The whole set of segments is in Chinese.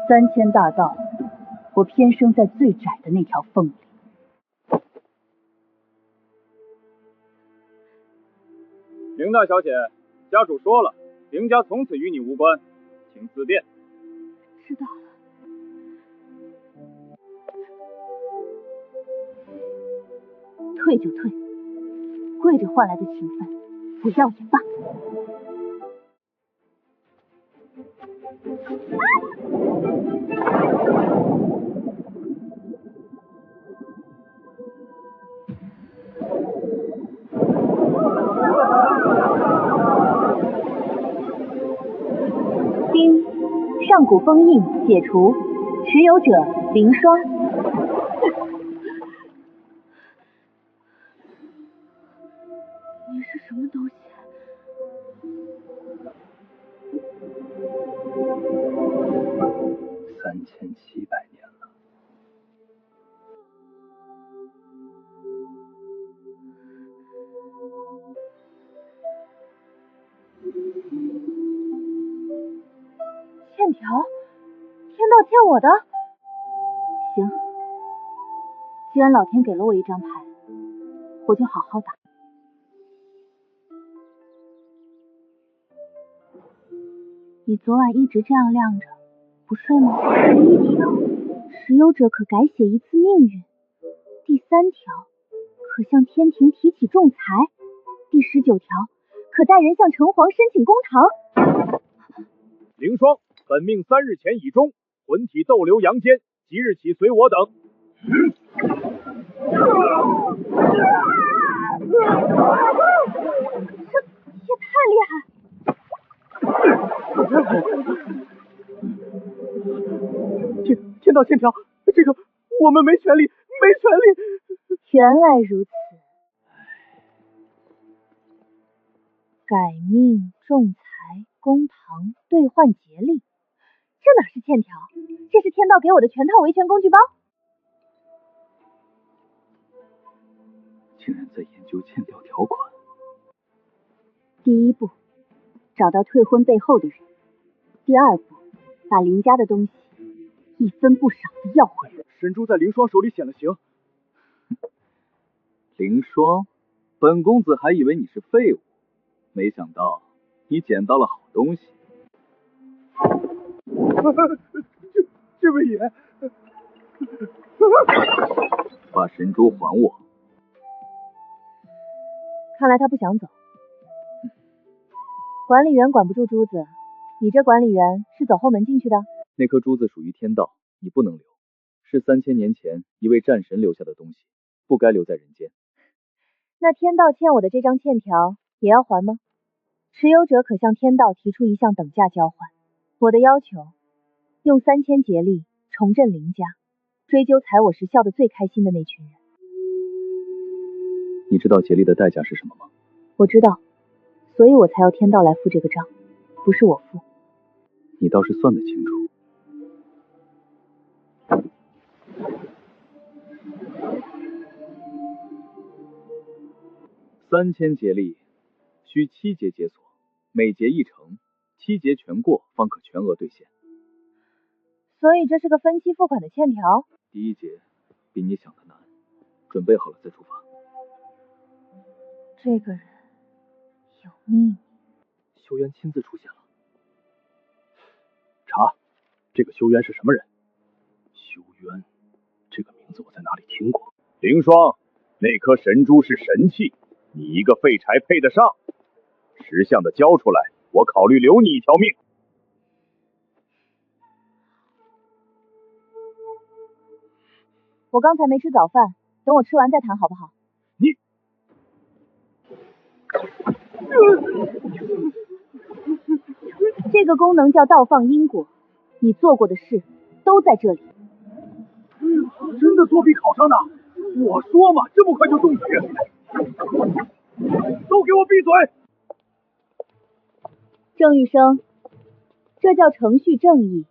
3000大道，我偏生在最窄的那条缝里。林大小姐，家主说了，林家从此与你无关，请自便。知道了。退就退，跪着换来的情分，不要也罢。丁，上古封印解除，持有者凌霜。你是什么东西？3700年了。欠条，天道欠我的。行，既然老天给了我一张牌，我就好好打。你昨晚一直这样晾着，不睡吗？第1条，持有者可改写一次命运。第3条，可向天庭提起仲裁。第19条，可带人向城隍申请公堂。凌霜，本命3日前已终，魂体逗留阳间，即日起随我等。这也太厉害！天道欠条，这个我们没权利，没权利。原来如此。改命、仲裁、公堂、兑换竭力，这哪是欠条？这是天道给我的全套维权工具包。竟然在研究欠条条款。第1步，找到退婚背后的人。第2步，把林家的东西一分不少的要回来。神珠在凌霜手里显了形。凌霜，本公子还以为你是废物，没想到你捡到了好东西。这位爷，把神珠还我。看来他不想走。管理员管不住珠子，你这管理员是走后门进去的？那颗珠子属于天道，你不能留，是3000年前一位战神留下的东西，不该留在人间。那天道欠我的这张欠条也要还吗？持有者可向天道提出一项等价交换。我的要求，用3000竭力重振林家，追究踩我时笑得最开心的那群人。你知道竭力的代价是什么吗？我知道，所以我才要天道来付这个账，不是我付。你倒是算得清楚。3000竭力，需7节解锁，每节1成，7节全过方可全额兑现。所以这是个分期付款的欠条。第1节比你想的难，准备好了再出发。这个人有秘密。修渊亲自出现了。查，这个修渊是什么人？修渊，这个名字我在哪里听过？凌霜，那颗神珠是神器，你一个废柴配得上？识相的交出来，我考虑留你一条命。我刚才没吃早饭，等我吃完再谈好不好？你这个功能叫倒放因果，你做过的事都在这里。真的作弊考上的？我说嘛，这么快就中举？都给我闭嘴！郑玉生，这叫程序正义。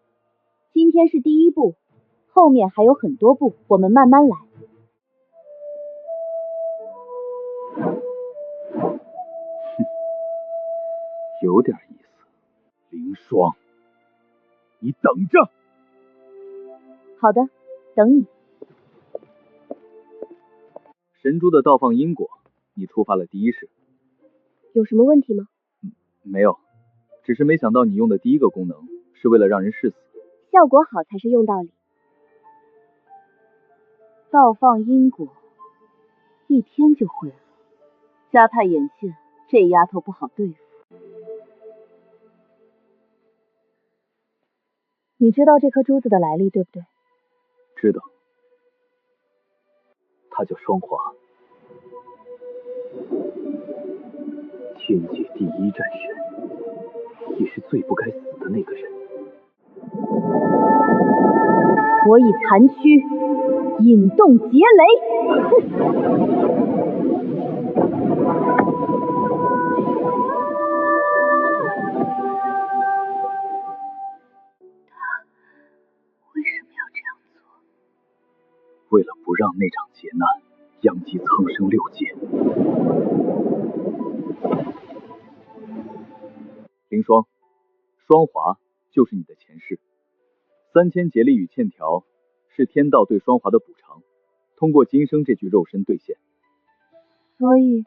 今天是第1步，后面还有很多步，我们慢慢来。有点意思。凌霜，你等着！好的，等你。神珠的倒放因果，你触发了第一式。有什么问题吗？没有，只是没想到你用的第一个功能是为了让人誓死。效果好才是用道理。倒放因果，一天就会了。加派眼线，这丫头不好对付。你知道这颗珠子的来历，对不对？知道，他叫双华，天界第一战神，也是最不该死的那个人。我以残躯引动劫雷。为什么要这样做？为了不让那场劫难殃及苍生六界。凌霜，双华就是你的前世。3000劫力与欠条是天道对双华的补偿，通过今生这具肉身兑现。所以，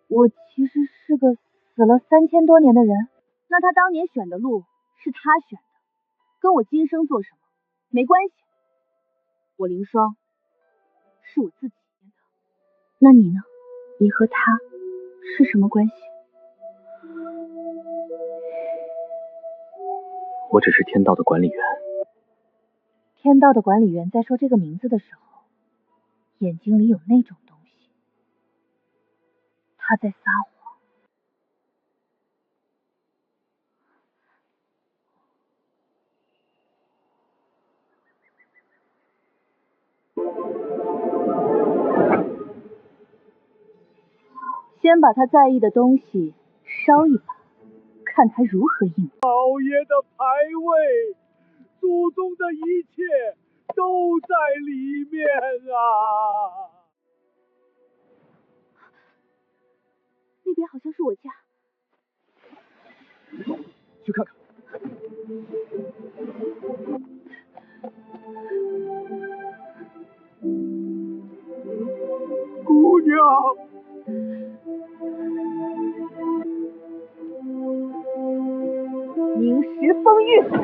我其实是个死了3000多年的人。那他当年选的路是他选的，跟我今生做什么没关系。我凌霜是我自己选的。那你呢？你和他是什么关系？我只是天道的管理员。天道的管理员在说这个名字的时候，眼睛里有那种东西。他在撒谎。先把他在意的东西烧一把，看他如何应对。老爷的牌位，祖宗的一切都在里面啊！那边好像是我家，去看看。姑娘，明石风玉，看。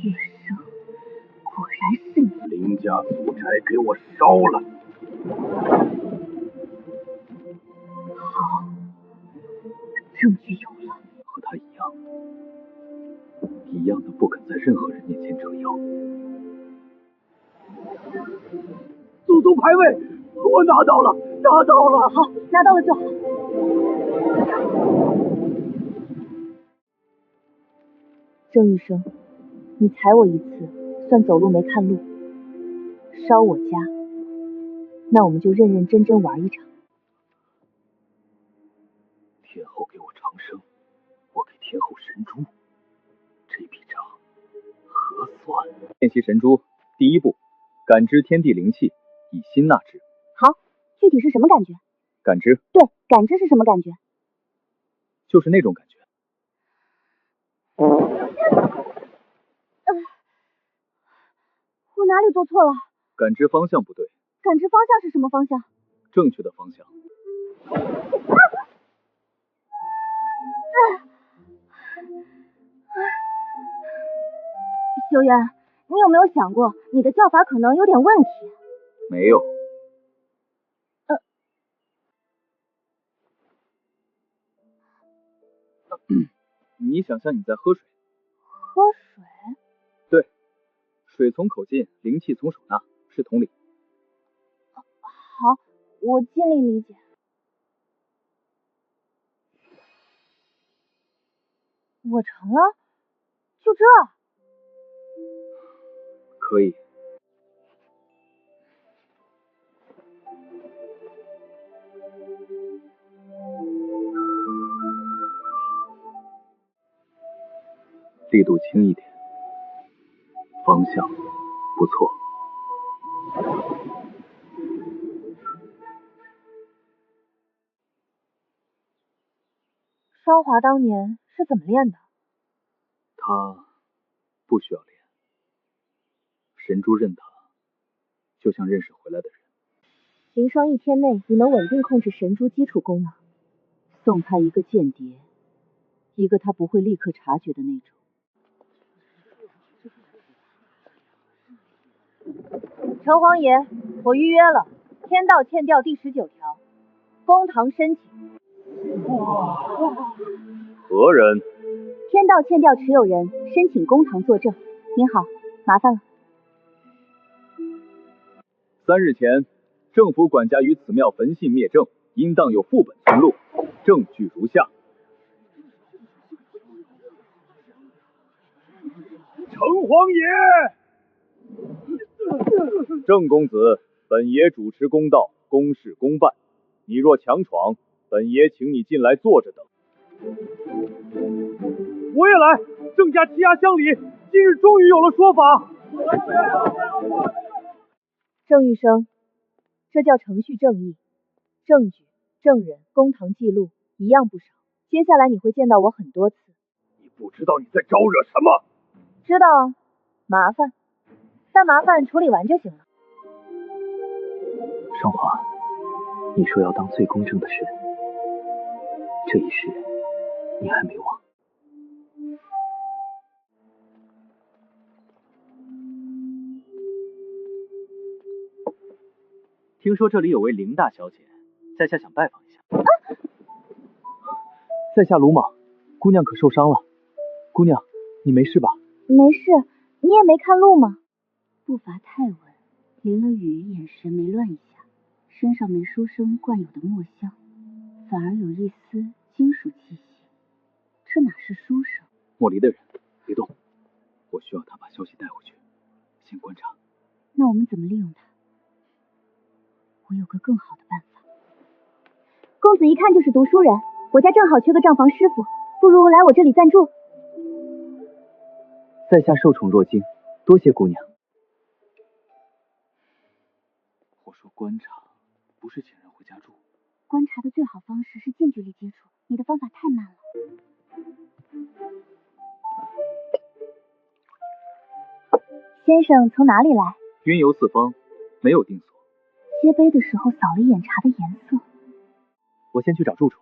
月生，果然是你。林家祖宅给我烧了。好，证据有了。和他一样的不肯在任何人面前折腰。祖宗牌位，我拿到了，拿到了。好，拿到了就好。郑玉生，你踩我一次，算走路没看路。烧我家，那我们就认认真真玩一场。天后给我长生，我给天后神珠，这笔账合算。练习神珠，第一步，感知天地灵气，以心纳之。好，具体是什么感觉？感知？对，感知是什么感觉？就是那种感觉。我哪里做错了？感知方向不对。感知方向是什么方向？正确的方向。修渊，你有没有想过，你的叫法可能有点问题？没有。你想象你在喝水。喝水？对，水从口进，灵气从手纳，是同理。好，我尽力理解。我成了？就这？可以。力度轻一点，方向不错。双华当年是怎么练的？他不需要练，神珠认他，就像认识回来的人。凌霜1天内你能稳定控制神珠基础功能，送他一个间谍，一个他不会立刻察觉的那种。城隍爷，我预约了天道欠调第19条，公堂申请。何人？天道欠调持有人申请公堂作证。您好，麻烦了。3日前，政府管家于此庙焚信灭证，应当有副本存录，证据如下。城隍爷，郑公子，本爷主持公道，公事公办。你若强闯，本爷请你进来坐着等。我也来，郑家欺压乡里，今日终于有了说法。郑玉生，这叫程序正义，证据、证人、公堂记录一样不少。接下来你会见到我很多次。你不知道你在招惹什么？知道啊，麻烦，但麻烦处理完就行了。双华，你说要当最公正的神，这一世你还没忘。听说这里有位林大小姐，在下想拜访一下。在下鲁莽，姑娘可受伤了？姑娘，你没事吧？没事，你也没看路吗？步伐太稳，淋了雨，眼神没乱一下，身上没书生惯有的墨香，反而有一丝金属气息。这哪是书生？莫离的人，别动，我需要他把消息带回去，先观察。那我们怎么利用他？我有个更好的办法。公子一看就是读书人，我家正好缺个账房师傅，不如来我这里暂住。在下受宠若惊，多谢姑娘。我说观察，不是请人回家住。观察的最好方式是近距离接触，你的方法太慢了。先生从哪里来？云游四方，没有定所。接杯的时候扫了一眼茶的颜色。我先去找住处。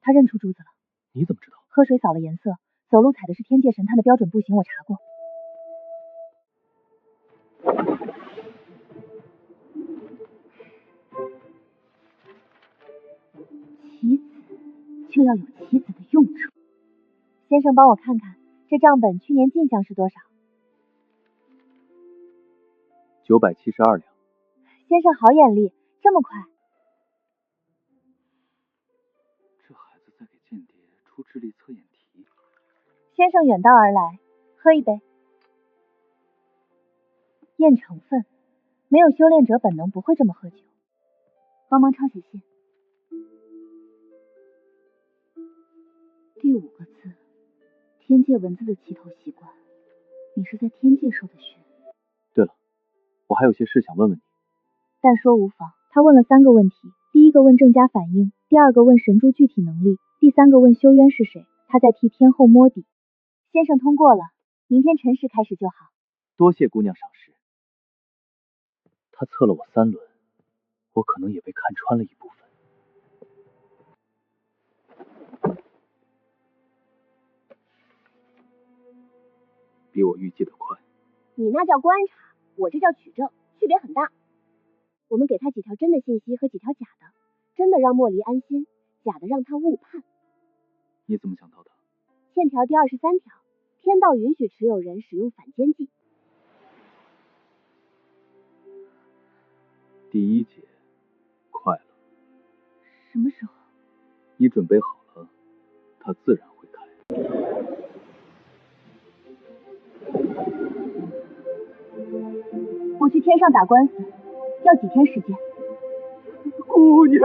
他认出珠子了。你怎么知道？喝水扫了颜色，走路踩的是天界神探的标准步行，我查过。棋子就要有棋子的用处。先生帮我看看，这账本去年进项是多少？972两。先生好眼力，这么快。这孩子在给间谍出智力测验题。先生远道而来，喝一杯。验成分，没有修炼者本能不会这么喝酒。帮忙抄写信。第5个字，天界文字的起头习惯，你是在天界受的训。对了，我还有些事想问问你。但说无妨。他问了3个问题，第1个问郑家反应，第2个问神珠具体能力，第3个问修渊是谁。他在替天后摸底。先生通过了，明天辰时开始就好。多谢姑娘赏识。他测了我3轮，我可能也被看穿了一部分。比我预计的快。你那叫观察，我这叫取证，区别很大。我们给他几条真的信息和几条假的，真的让莫离安心，假的让他误判。你怎么想到的？欠条第23条，天道允许持有人使用反间计。第1节快了。什么时候？你准备好了，他自然会开。我去天上打官司，要几天时间？姑娘，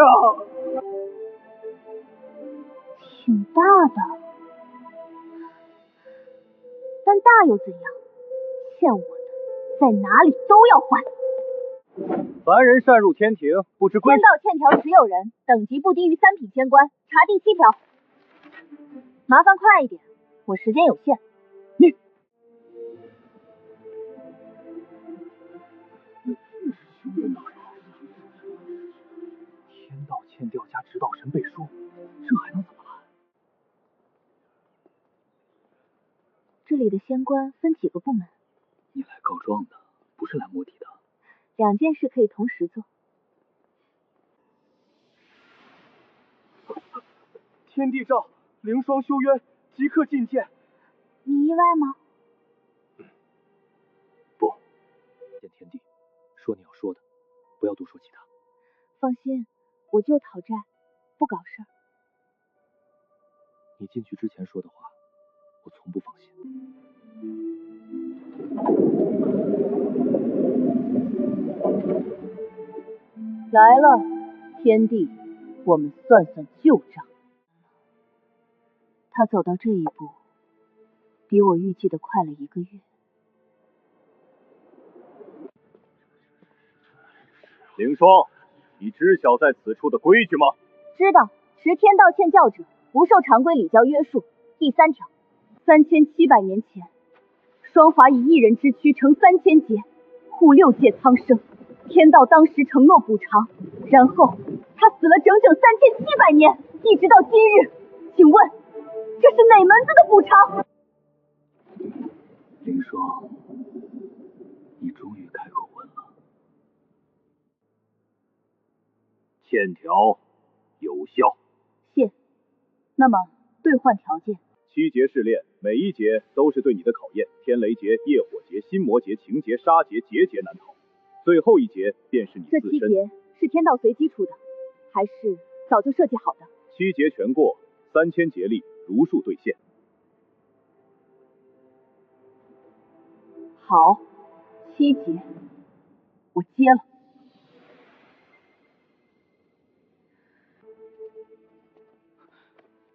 挺大的，但大又怎样？欠我的，在哪里都要还。凡人擅入天庭，不知规矩。天道欠条持有人，等级不低于3品仙官，查第7条。麻烦快一点，我时间有限。你。天道欠调加指导神背书，这还能怎么办？这里的仙官分几个部门？你来告状的，不是来摸底的。2件事可以同时做。天地诏，凌霜修渊，即刻觐见。你意外吗？不，见天地，说你要说的，不要多说其他。放心，我就讨债，不搞事儿。你进去之前说的话，我从不放心。来了，天帝，我们算算旧账。他走到这一步，比我预计的快了1个月。凌霜，你知晓在此处的规矩吗？知道，持天道欠教者，不受常规礼教约束。第3条，3700年前，双华以1人之躯成3000劫，护6界苍生。天道当时承诺补偿，然后他死了整整3700年，一直到今日。请问，这是哪门子的补偿？凌霜，你终于开口问了。欠条有效。谢。那么兑换条件？7节试炼，每一节都是对你的考验。天雷劫、业火劫、心魔劫、情劫、杀劫，节节难逃。最后一节便是你自身。这7节是天道随机出的，还是早就设计好的？7节全过，3000劫力如数兑现。好，7节我接了。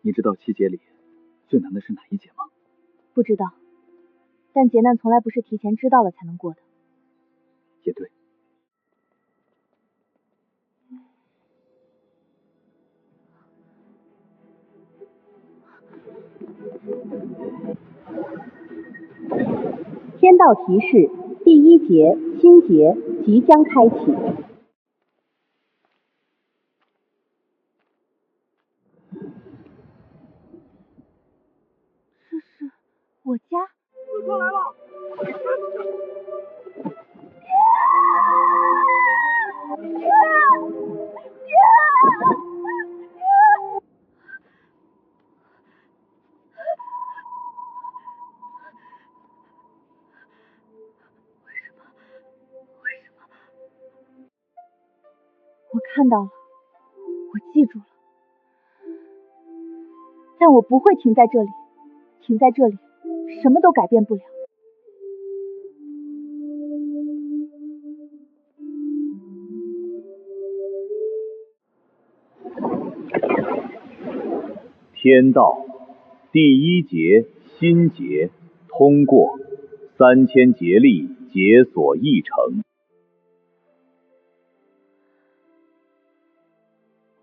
你知道7节里最难的是哪一节吗？不知道，但劫难从来不是提前知道了才能过的。也对。天道提示：第1节新劫即将开启。这是我家。刺客来了！我看到了，我记住了，但我不会停在这里，停在这里，什么都改变不了。天道第1节新劫通过，3000劫力解锁1成。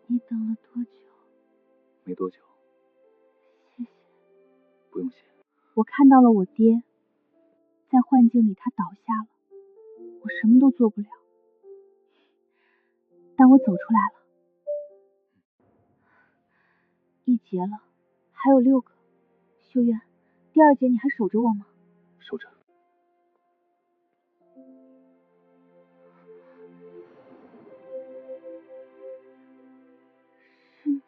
你等了多久？没多久。谢谢。不用谢。我看到了我爹，在幻境里他倒下了，我什么都做不了，但我走出来了。1节了，还有6个。修渊，第2节你还守着我吗？守着。是你。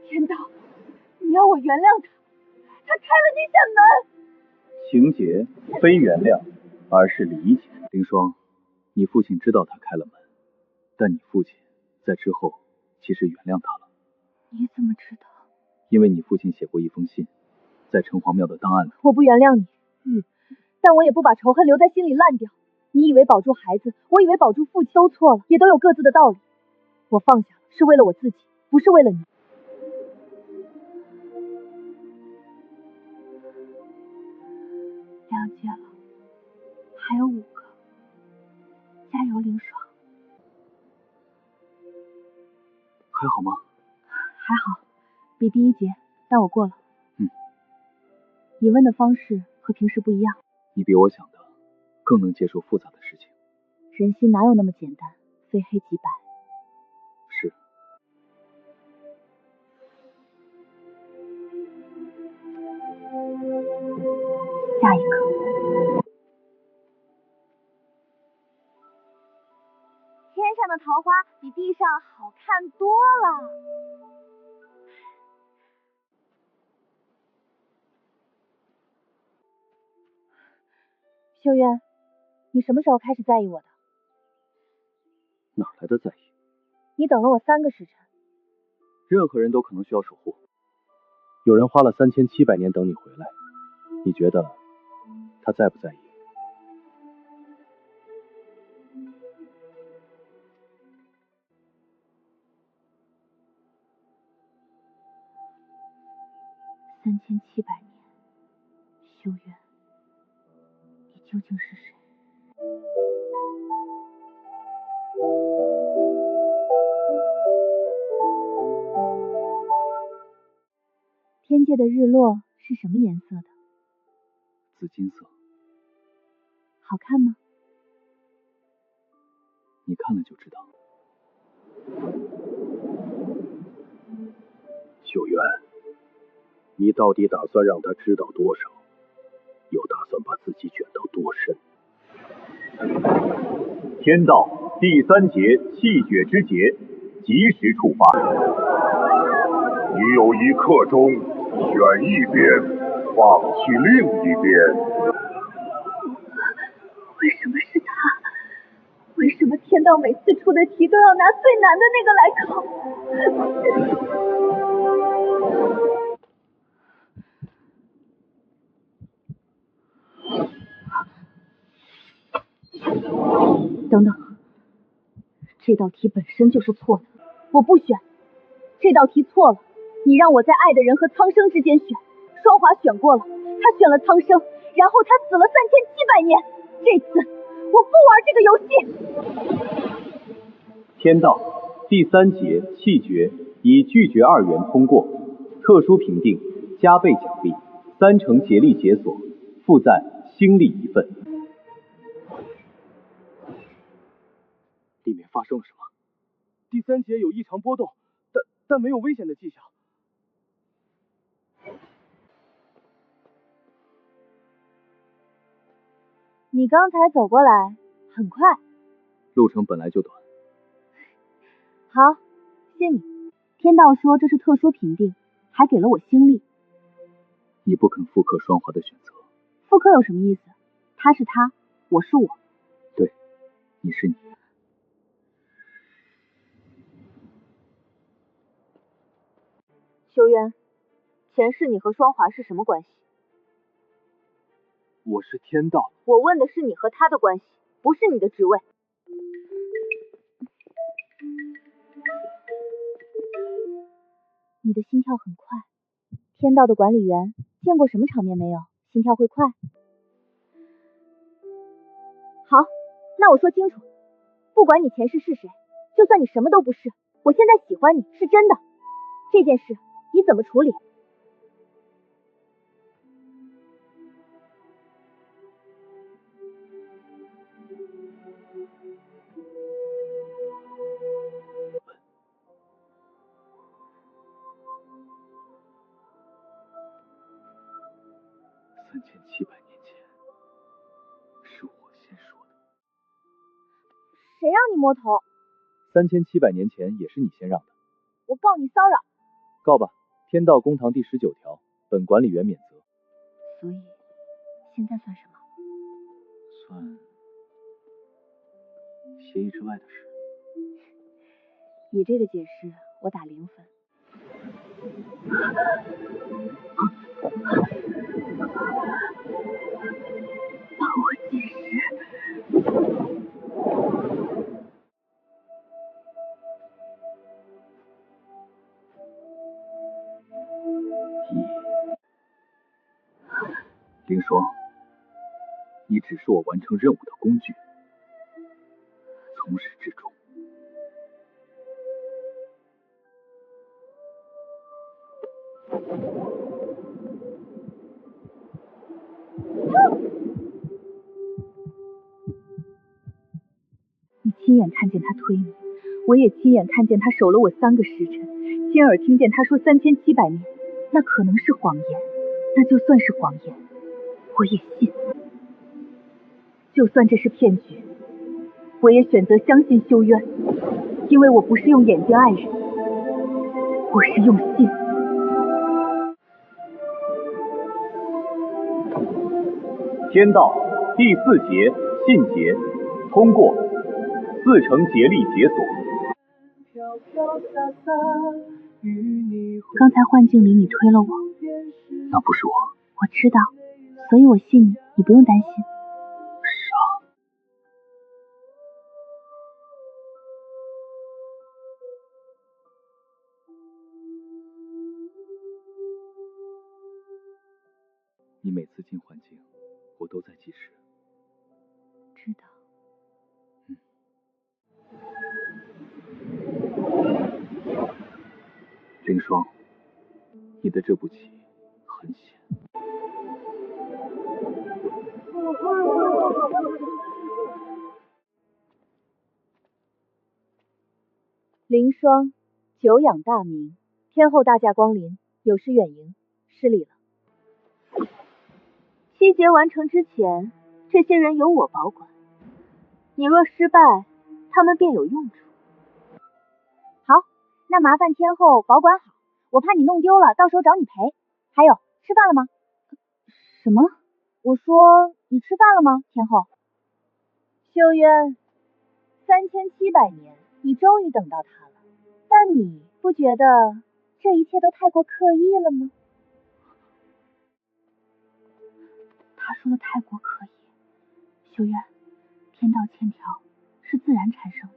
天道，你要我原谅他，他开了那扇门。情劫非原谅，而是理解。凌霜，你父亲知道他开了门，但你父亲在之后其实原谅他了。你怎么知道？因为你父亲写过一封信，在城隍庙的档案里。我不原谅你，但我也不把仇恨留在心里烂掉。你以为保住孩子，我以为保住父亲，都错了，也都有各自的道理。我放下了，是为了我自己，不是为了你。了解了，还有5个，加油，林爽。还好吗？还好，比第1节，但我过了。嗯。你问的方式和平时不一样。你比我想的更能接受复杂的事情。人心哪有那么简单，非黑即白。是。下一个。天上的桃花比地上好看多了。秀渊，你什么时候开始在意我的？哪来的在意？你等了我3个时辰。任何人都可能需要守护。有人花了3700年等你回来，你觉得他在不在意？3700年，修渊，你究竟是谁？天界的日落是什么颜色的？紫金色。好看吗？你看了就知道。秀渊，你到底打算让他知道多少？又打算把自己卷到多深？天道第3节气绝之节，及时触发。你有1刻钟，选一边，放弃另一边。为什么是他？为什么天道每次出的题都要拿最难的那个来考？等等，这道题本身就是错的，我不选。这道题错了，你让我在爱的人和苍生之间选，双华选过了，他选了苍生，然后他死了3700年。这次我不玩这个游戏。天道第3节气绝以拒绝2元通过，特殊评定，加倍奖励，3成竭力解锁，附赞星力1份。里面发生了什么？第3节有异常波动，但没有危险的迹象。你刚才走过来很快。路程本来就短。好，谢你。天道说这是特殊评定，还给了我星力。你不肯复刻双华的选择。复刻有什么意思？他是他，我是我。对，你是你。修渊，前世你和双华是什么关系？我是天道。我问的是你和他的关系，不是你的职位。你的心跳很快，天道的管理员见过什么场面没有？心跳会快。好，那我说清楚，不管你前世是谁，就算你什么都不是，我现在喜欢你是真的。这件事你怎么处理？3700年前，是我先说的。谁让你摸头？3700年前也是你先让的。我告你骚扰。告吧，天道公堂第19条，本管理员免责。所以，现在算什么？算协议之外的事。你这个解释，我打0分。把我解释。凌霜，你只是我完成任务的工具，从始至终。你亲眼看见他推你，我也亲眼看见他守了我3个时辰，亲耳听见他说3700年，那可能是谎言，那就算是谎言，我也信。就算这是骗局，我也选择相信修渊，因为我不是用眼睛爱人，我是用心。天道第4节信节通过，4成竭力解锁。刚才幻境里你推了我，那不是我。我知道，所以我信你，你不用担心。傻。你每次进幻境，我都在计时。知道。凌霜，你的这步棋很险。凌霜，久仰大名，天后大驾光临，有失远迎，失礼了。7节完成之前，这些人由我保管。你若失败，他们便有用处。好，那麻烦天后保管好，我怕你弄丢了，到时候找你赔。还有，吃饭了吗？什么？我说你吃饭了吗，天后？修渊，3700年，你终于等到他了，但你不觉得这一切都太过刻意了吗？他说的太过刻意。修渊，天道欠条是自然产生的，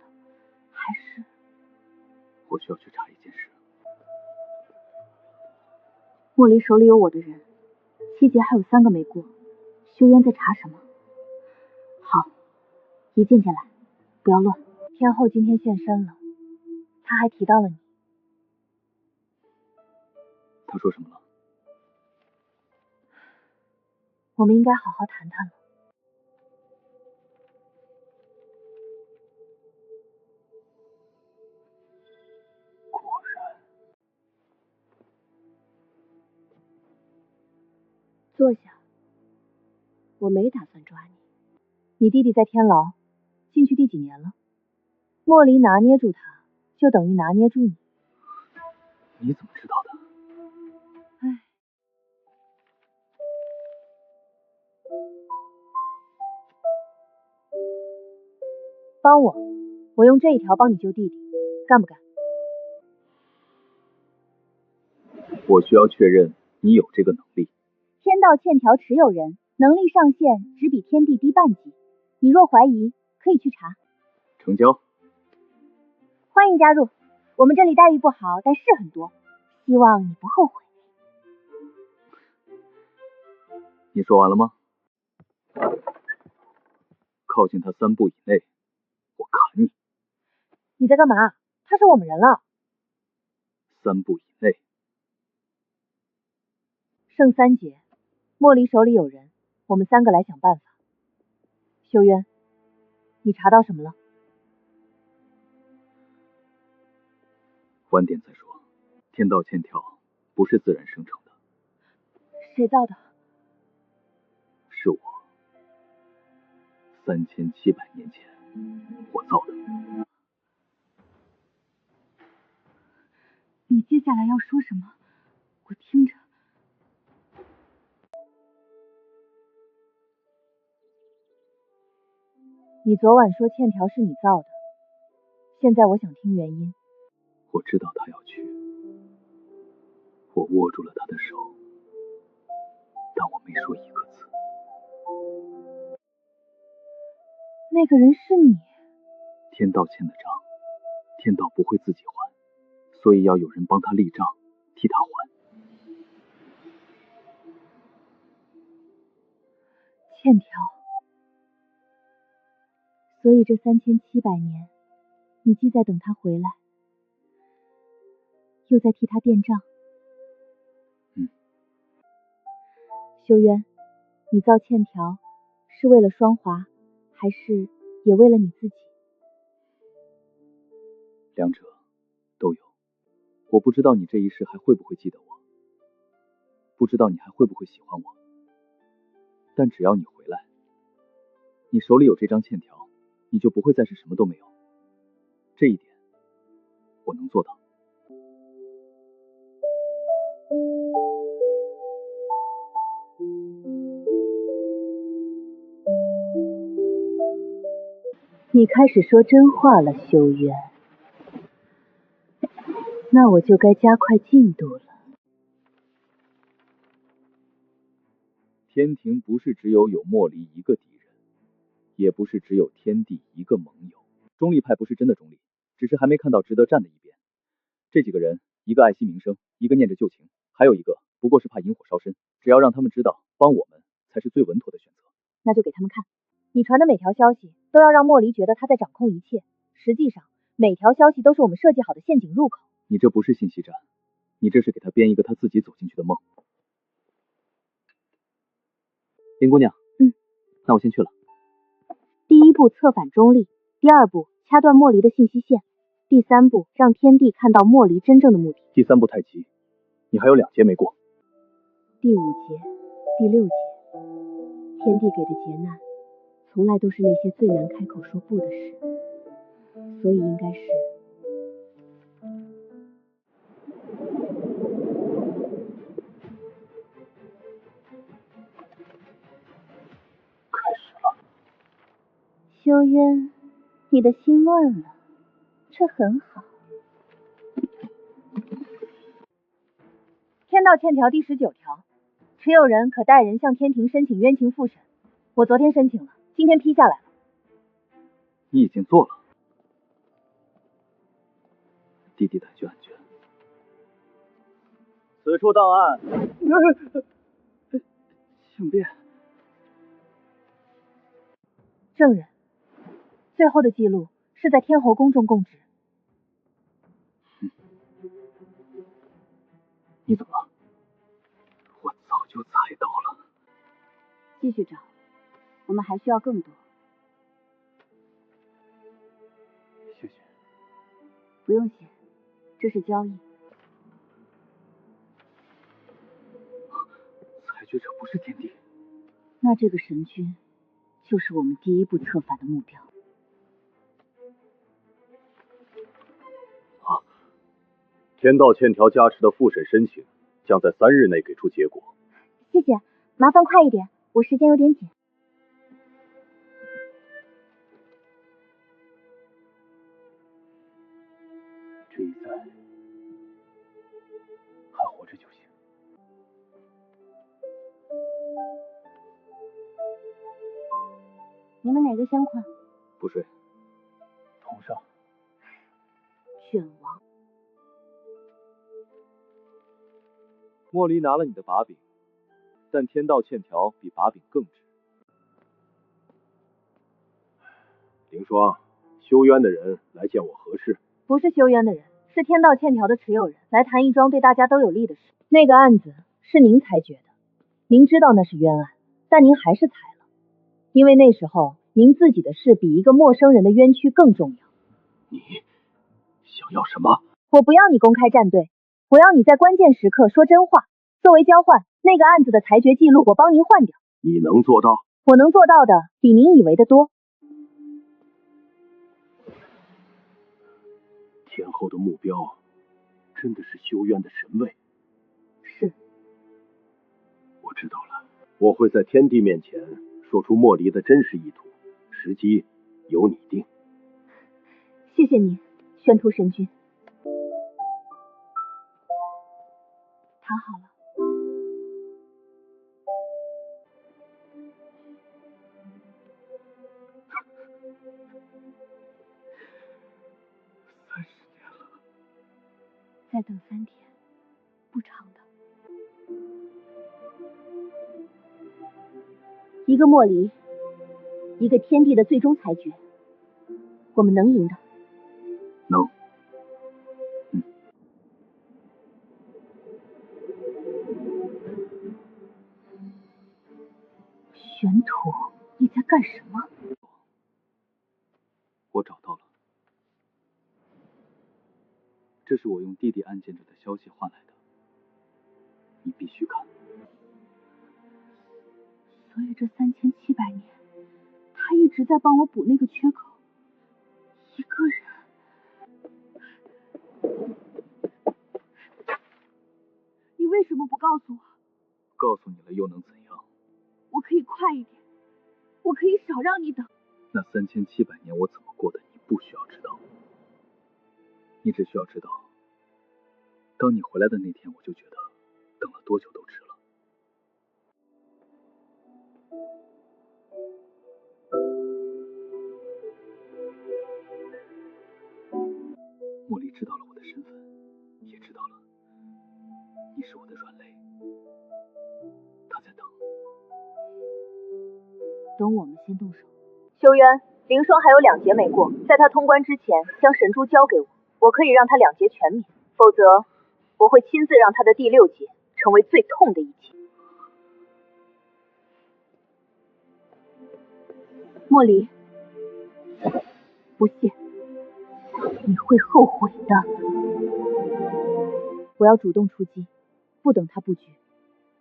还是……我需要去查一件事。莫离手里有我的人，7节还有3个没过，修渊在查什么？好，一件件来，不要乱。天后今天现身了，他还提到了你。他说什么了？我们应该好好谈谈了。果然。坐下。我没打算抓你。你弟弟在天牢，进去第几年了？莫离拿捏住他，就等于拿捏住你。你怎么知道的？唉。帮我，我用这一条帮你救弟弟，干不干？我需要确认你有这个能力。天道欠条持有人能力上限只比天地低半级，你若怀疑，可以去查。成交。欢迎加入，我们这里待遇不好，但事很多，希望你不后悔。你说完了吗？靠近他3步以内，我砍你。你在干嘛？他是我们人了。3步以内。剩3节，莫离手里有人，我们3个来想办法。修渊，你查到什么了？晚点再说。天道欠条不是自然生成的。谁造的？是我。3700年前，我造的。你接下来要说什么？我听着。你昨晚说欠条是你造的，现在我想听原因。我知道他要去，我握住了他的手，但我没说一个字。那个人是你。天道欠的账，天道不会自己还，所以要有人帮他立账，替他还。欠条，所以这3700年，你既在等他回来，又在替他垫账。修渊，你造欠条是为了双华，还是也为了你自己？两者都有。我不知道你这一世还会不会记得我，不知道你还会不会喜欢我，但只要你回来，你手里有这张欠条，你就不会再是什么都没有。这一点我能做到。你开始说真话了，修渊。那我就该加快进度了。天庭不是只有莫离一个敌人，也不是只有天地一个盟友。中立派不是真的中立，只是还没看到值得站的一边。这几个人，一个爱惜名声，一个念着旧情，还有一个不过是怕引火烧身。只要让他们知道帮我们才是最稳妥的选择。那就给他们看，你传的每条消息都要让莫离觉得他在掌控一切，实际上每条消息都是我们设计好的陷阱入口。你这不是信息战，你这是给他编一个他自己走进去的梦。林姑娘，那我先去了。第一步策反中立，第二步掐断莫离的信息线，第三步让天帝看到莫离真正的目的。第三步太急，你还有2节没过。第5节、第6节，天帝给的劫难，从来都是那些最难开口说不的事，所以应该是。修渊，你的心乱了，这很好。天道欠条第19条，持有人可代人向天庭申请冤情复审。我昨天申请了，今天批下来了。你已经做了。弟弟胆怯安全。此处档案，请便。证人，最后的记录是在天侯宫中供职。你怎么了？我早就猜到了。继续找，我们还需要更多。谢谢。不用谢，这是交易。裁决者不是天帝，那这个神君就是我们第一步策反的目标。天道欠条加持的复审申请将在3日内给出结果。谢谢，麻烦快一点，我时间有点紧。这一载还活着就行。你们哪个先款？不睡，同上。卷王，莫离拿了你的把柄，但天道欠条比把柄更值。凌霜，修渊的人来见我何事？不是修渊的人，是天道欠条的持有人，来谈一桩对大家都有利的事。那个案子是您裁决的，您知道那是冤案，但您还是裁了，因为那时候您自己的事比一个陌生人的冤屈更重要。你想要什么？我不要你公开站队，我要你在关键时刻说真话。作为交换，那个案子的裁决记录我帮您换掉。你能做到？我能做到的比您以为的多。天后的目标真的是修渊的神位？是。我知道了，我会在天帝面前说出莫离的真实意图，时机由你定。谢谢您，玄图神君。躺好了。30年了，再等3天，不长的。一个莫离，一个天地的最终裁决，我们能赢的。能。玄土，你在干什么？我找到了，这是我用弟弟案件者的消息换来的，你必须看。所以这3700年，他一直在帮我补那个缺口。一个人，你为什么不告诉我？告诉你了又能怎样？我可以快一点，我可以少让你等。那3700年我怎么过的，你不需要知道。你只需要知道，当你回来的那天，我就觉得等了多久都值了。茉莉知道了我的身份，也知道了你是我的软肋，她在等。等我们先动手。修渊，凌霜还有2劫没过，在他通关之前，将神珠交给我，我可以让他2劫全免，否则我会亲自让他的第6劫成为最痛的一劫。莫离，不谢，你会后悔的。我要主动出击，不等他布局。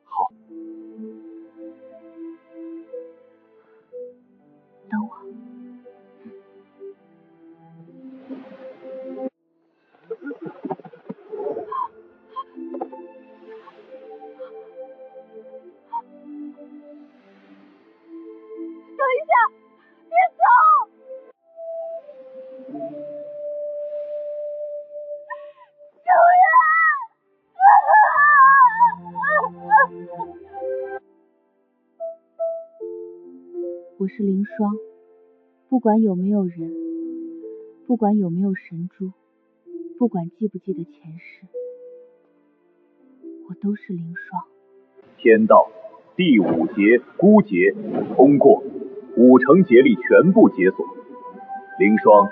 好。等我。等一下，别走！修渊！我是凌霜，不管有没有人，不管有没有神珠，不管记不记得前世，我都是凌霜。天道第5劫孤劫通过，5成劫力全部解锁。凌霜，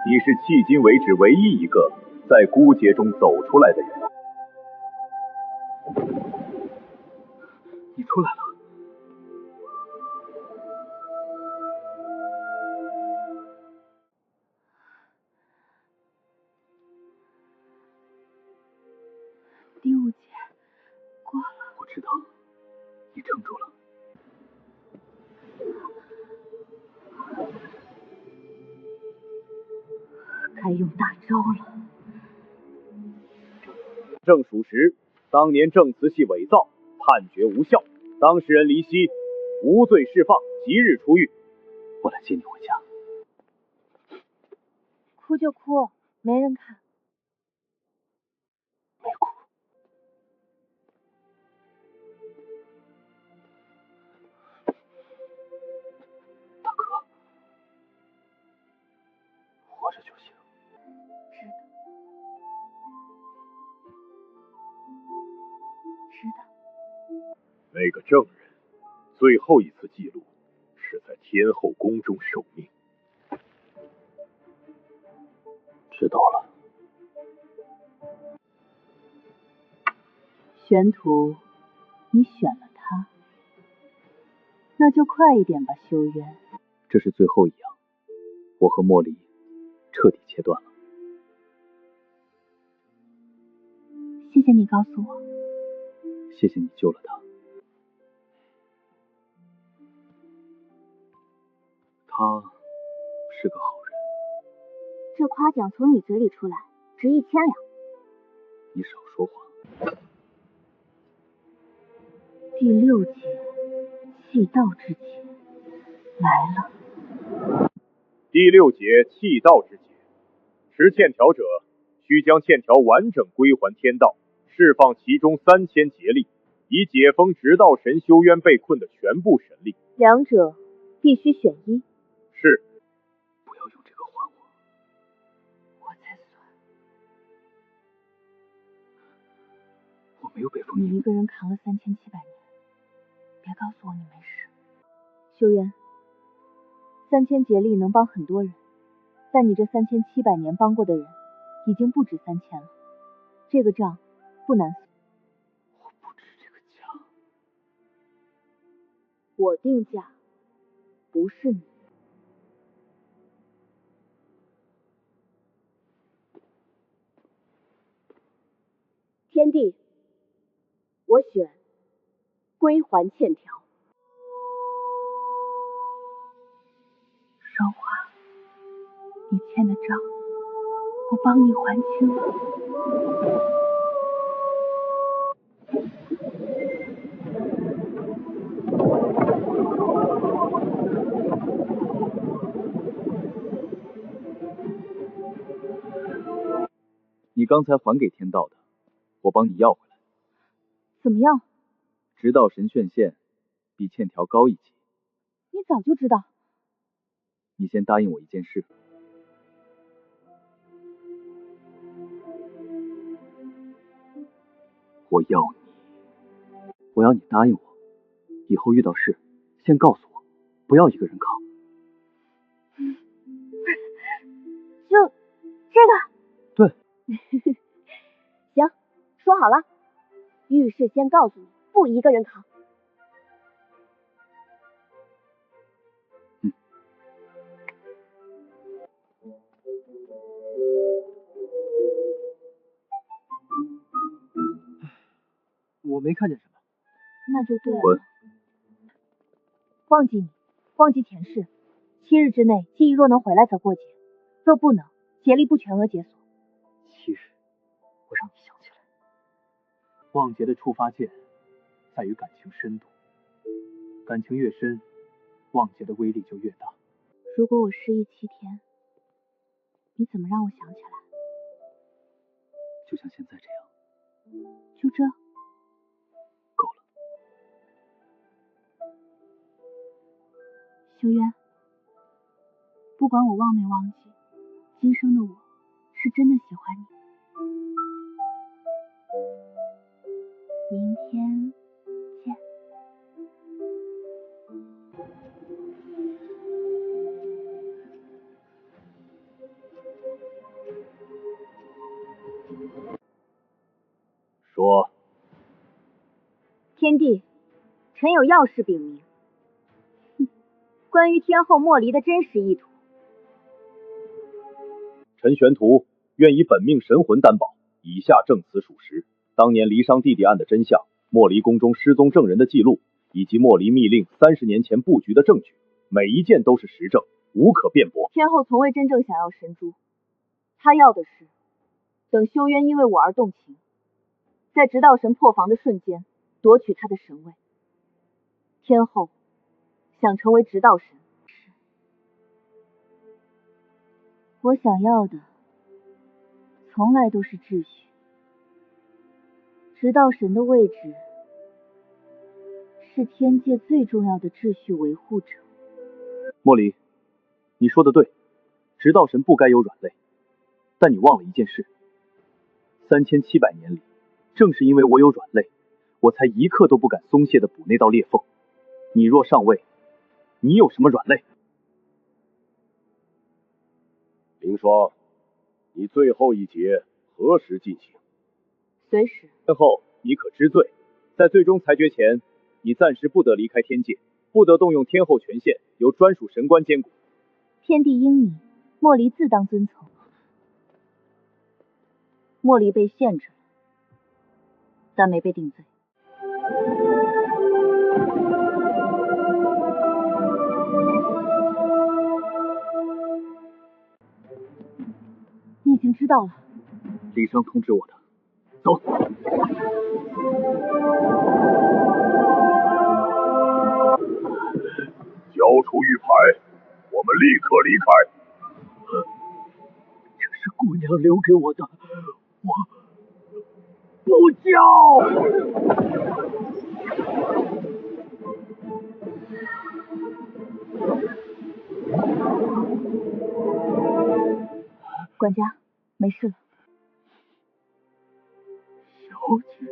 你是迄今为止唯一一个在孤劫中走出来的人。你出来了。第5劫过了。我知道，你撑住了。该用大招了。正属实，当年证词系伪造，判决无效，当事人离析，无罪释放，即日出狱。我来接你回家。哭就哭，没人看。没哭。大哥，活着就行。知道。那个证人最后一次记录是在天后宫中受命。知道了。玄土，你选了他，那就快一点吧，修渊。这是最后一样，我和莫离彻底切断了。谢谢你告诉我。谢谢你救了他。他是个好人。这夸奖从你嘴里出来，值1000两。你少说话。第6劫，气道之劫来了。第6劫气道之劫，持欠条者需将欠条完整归还天道，释放其中3000劫力，以解封直道神修渊被困的全部神力。2者必须选一。是。不要用这个还我。我才算。我没有被封印。你一个人扛了3700年，别告诉我你没事。修渊，3000劫力能帮很多人，但你这3700年帮过的人已经不止3000了，这个账不难算。我不值这个价。我定价，不是你。天帝，我选归还欠条。韶华，你欠的账，我帮你还清了。你刚才还给天道的，我帮你要回来。怎么样？直道神炫现比欠条高一级。你早就知道。你先答应我一件事。我要你答应我，以后遇到事先告诉我，不要一个人扛。就这个？对。行，说好了，遇事先告诉你，不一个人扛。我没看见什么。那就对了。滚！忘记你，忘记前世。7日之内，记忆若能回来则过节，若不能，劫力不全额解锁。7日，我让你想起来，忘劫的触发键在于感情深度，感情越深，忘劫的威力就越大。如果我失忆7天，你怎么让我想起来？就像现在这样。就这？够了。修渊，不管我忘没忘记，今生的我是真的喜欢你。明天见。说。天帝，臣有要事禀明。关于天后莫离的真实意图。陈玄图愿以本命神魂担保，以下证词属实。当年离殇弟弟案的真相，莫离宫中失踪证人的记录，以及莫离密令30年前布局的证据，每一件都是实证，无可辩驳。天后从未真正想要神珠，她要的是等修渊因为我而动情，在直道神破防的瞬间夺取他的神位。天后想成为直道神。我想要的从来都是秩序。直道神的位置是天界最重要的秩序维护者。莫离，你说的对，直道神不该有软肋，但你忘了一件事，3700年里，正是因为我有软肋，我才一刻都不敢松懈地补那道裂缝。你若上位，你有什么软肋？凌霜，你最后一劫何时进行？随时。天后，你可知罪？在最终裁决前，你暂时不得离开天界，不得动用天后权限，由专属神官监管。天地英明，莫离自当遵从。莫离被限制了，但没被定罪。你已经知道了。李商通知我的。走。交出玉牌，我们立刻离开。这是姑娘留给我的，我不交。管家，没事了。小姐。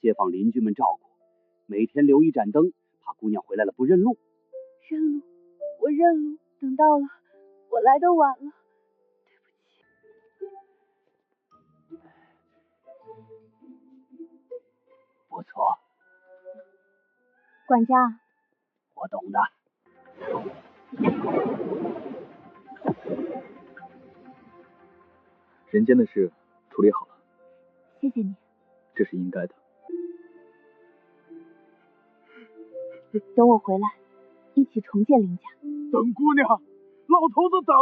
街坊邻居们照顾，每天留一盏灯，怕姑娘回来了不认路。认路，我认路，等到了，我来的晚了，对不起。不错，管家，我懂的。人间的事处理好了，谢谢你。这是应该的。等我回来，一起重建林家。等姑娘，老头子等。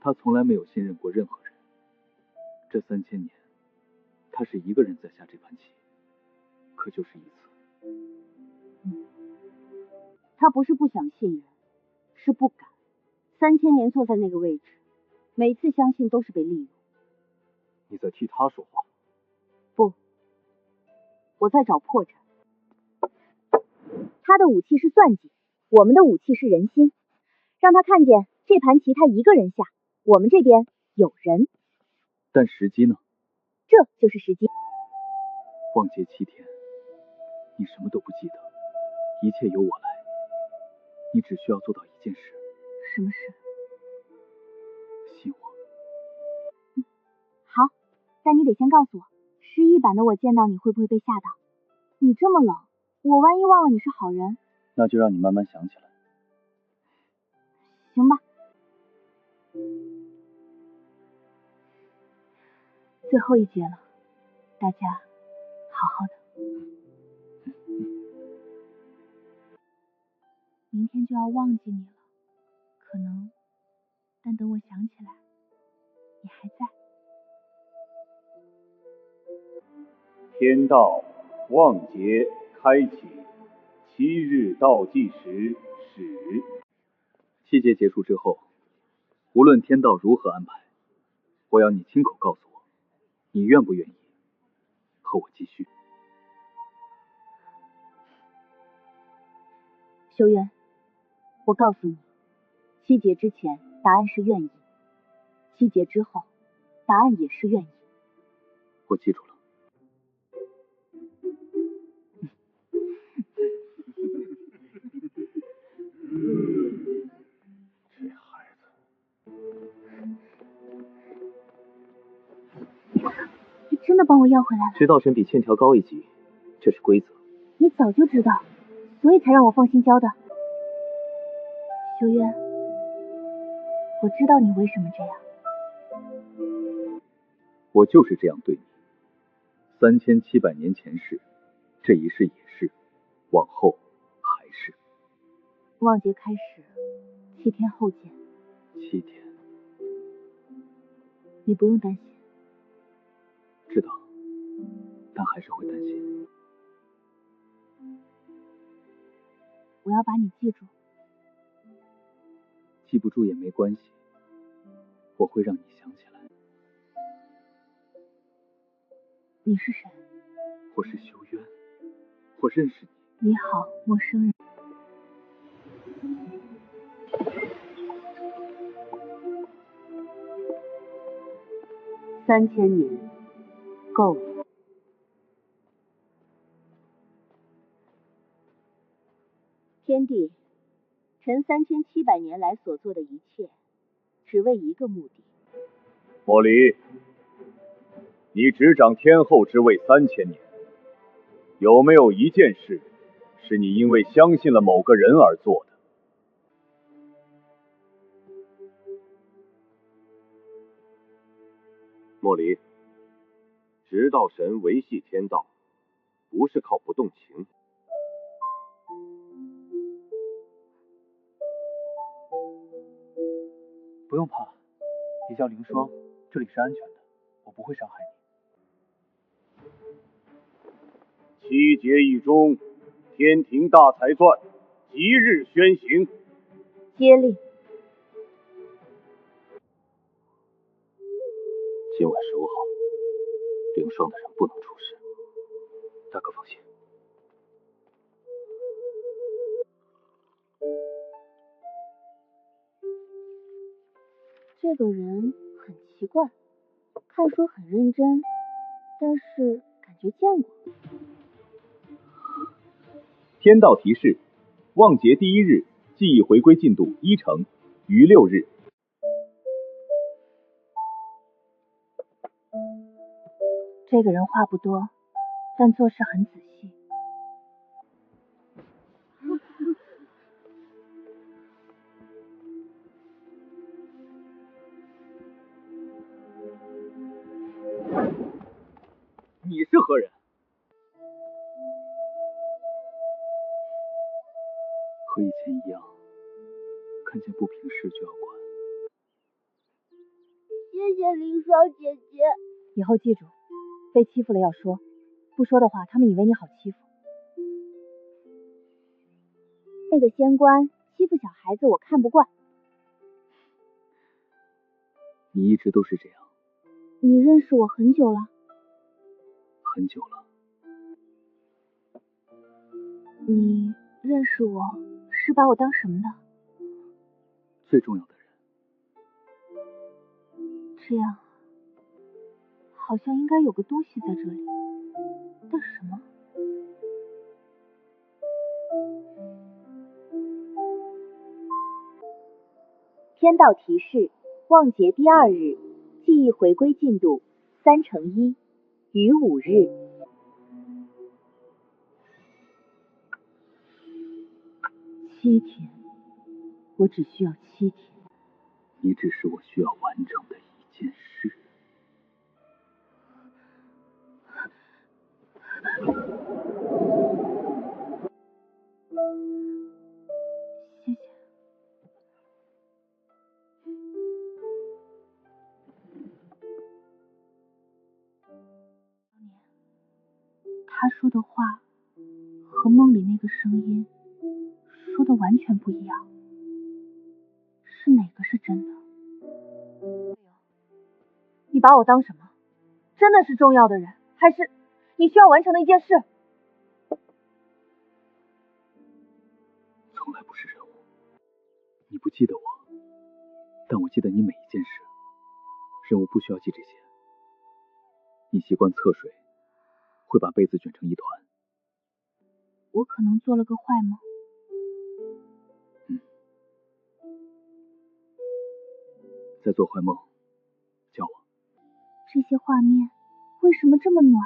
他从来没有信任过任何人，这3000年，他是一个人在下这盘棋，可就是一次。他不是不想信任，是不敢。3000年坐在那个位置，每次相信都是被利用。你在替他说话？不，我在找破绽。他的武器是算计，我们的武器是人心。让他看见这盘棋他一个人下，我们这边有人。但时机呢？这就是时机。望劫7天，你什么都不记得，一切由我来。你只需要做到一件事。什么事？信我。好，但你得先告诉我，失忆版的我见到你会不会被吓到？你这么冷，我万一忘了你是好人。那就让你慢慢想起来。行吧。最后一节了，大家好好的。明天就要忘记你了，可能，但等我想起来，你还在。天道望劫开启，7日倒计时始。7节结束之后，无论天道如何安排，我要你亲口告诉我，你愿不愿意和我继续？修渊，我告诉你，7节之前答案是愿意，7节之后答案也是愿意。我记住了。这孩子，你真的帮我要回来了？直道神比欠条高一级，这是规则。你早就知道，所以才让我放心教的。修渊，我知道你为什么这样。我就是这样对你。3700年前是，这一世也是，往后还是。望劫开始，7天后见。7天。你不用担心。知道，但还是会担心。我要把你记住。记不住也没关系，我会让你想起来。你是谁？我是修渊，我认识你。你好，陌生人。3000年，够了。天帝，臣3700年来所做的一切，只为一个目的。莫离，你执掌天后之位3000年，有没有一件事是你因为相信了某个人而做的？莫离，直道神维系天道，不是靠不动情。不用怕，别叫凌霜，这里是安全的，我不会伤害你。 7节一中，天庭大裁算，即日宣行。接令。今晚守好，凌霜的人不能出事。大哥放心。这个人很奇怪，看书很认真，但是感觉见过。天道提示：望节第1日记忆回归进度1成，于6日。这个人话不多，但做事很仔细。你是何人？和以前一样，看见不平事就要管。谢谢凌霜姐姐。以后记住，被欺负了要说，不说的话，他们以为你好欺负。那个仙官欺负小孩子，我看不惯。你一直都是这样。你认识我很久了？很久了。你认识我是把我当什么的？最重要的人。这样，好像应该有个东西在这里，但什么？天道提示：望节第2日记忆回归进度3成1，于5日。7天，我只需要7天。你只是我需要完成的一件事。谢谢。他说的话和梦里那个声音说的完全不一样，是哪个是真的？你把我当什么？真的是重要的人，还是你需要完成的一件事？从来不是任务。你不记得我，但我记得你每一件事。任务不需要记这些。你习惯侧睡，会把被子卷成一团。我可能做了个坏梦。在做坏梦，叫我。这些画面为什么这么暖？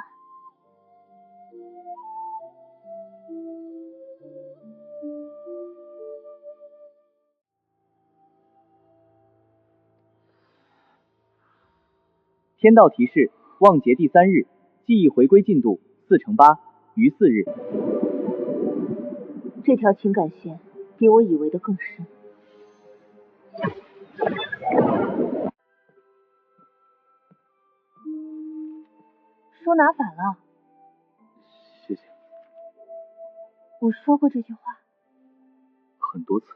天道提示：望节第3日记忆回归进度4成8，于4日。这条情感线比我以为的更深。书拿反了。谢谢。我说过这句话很多次。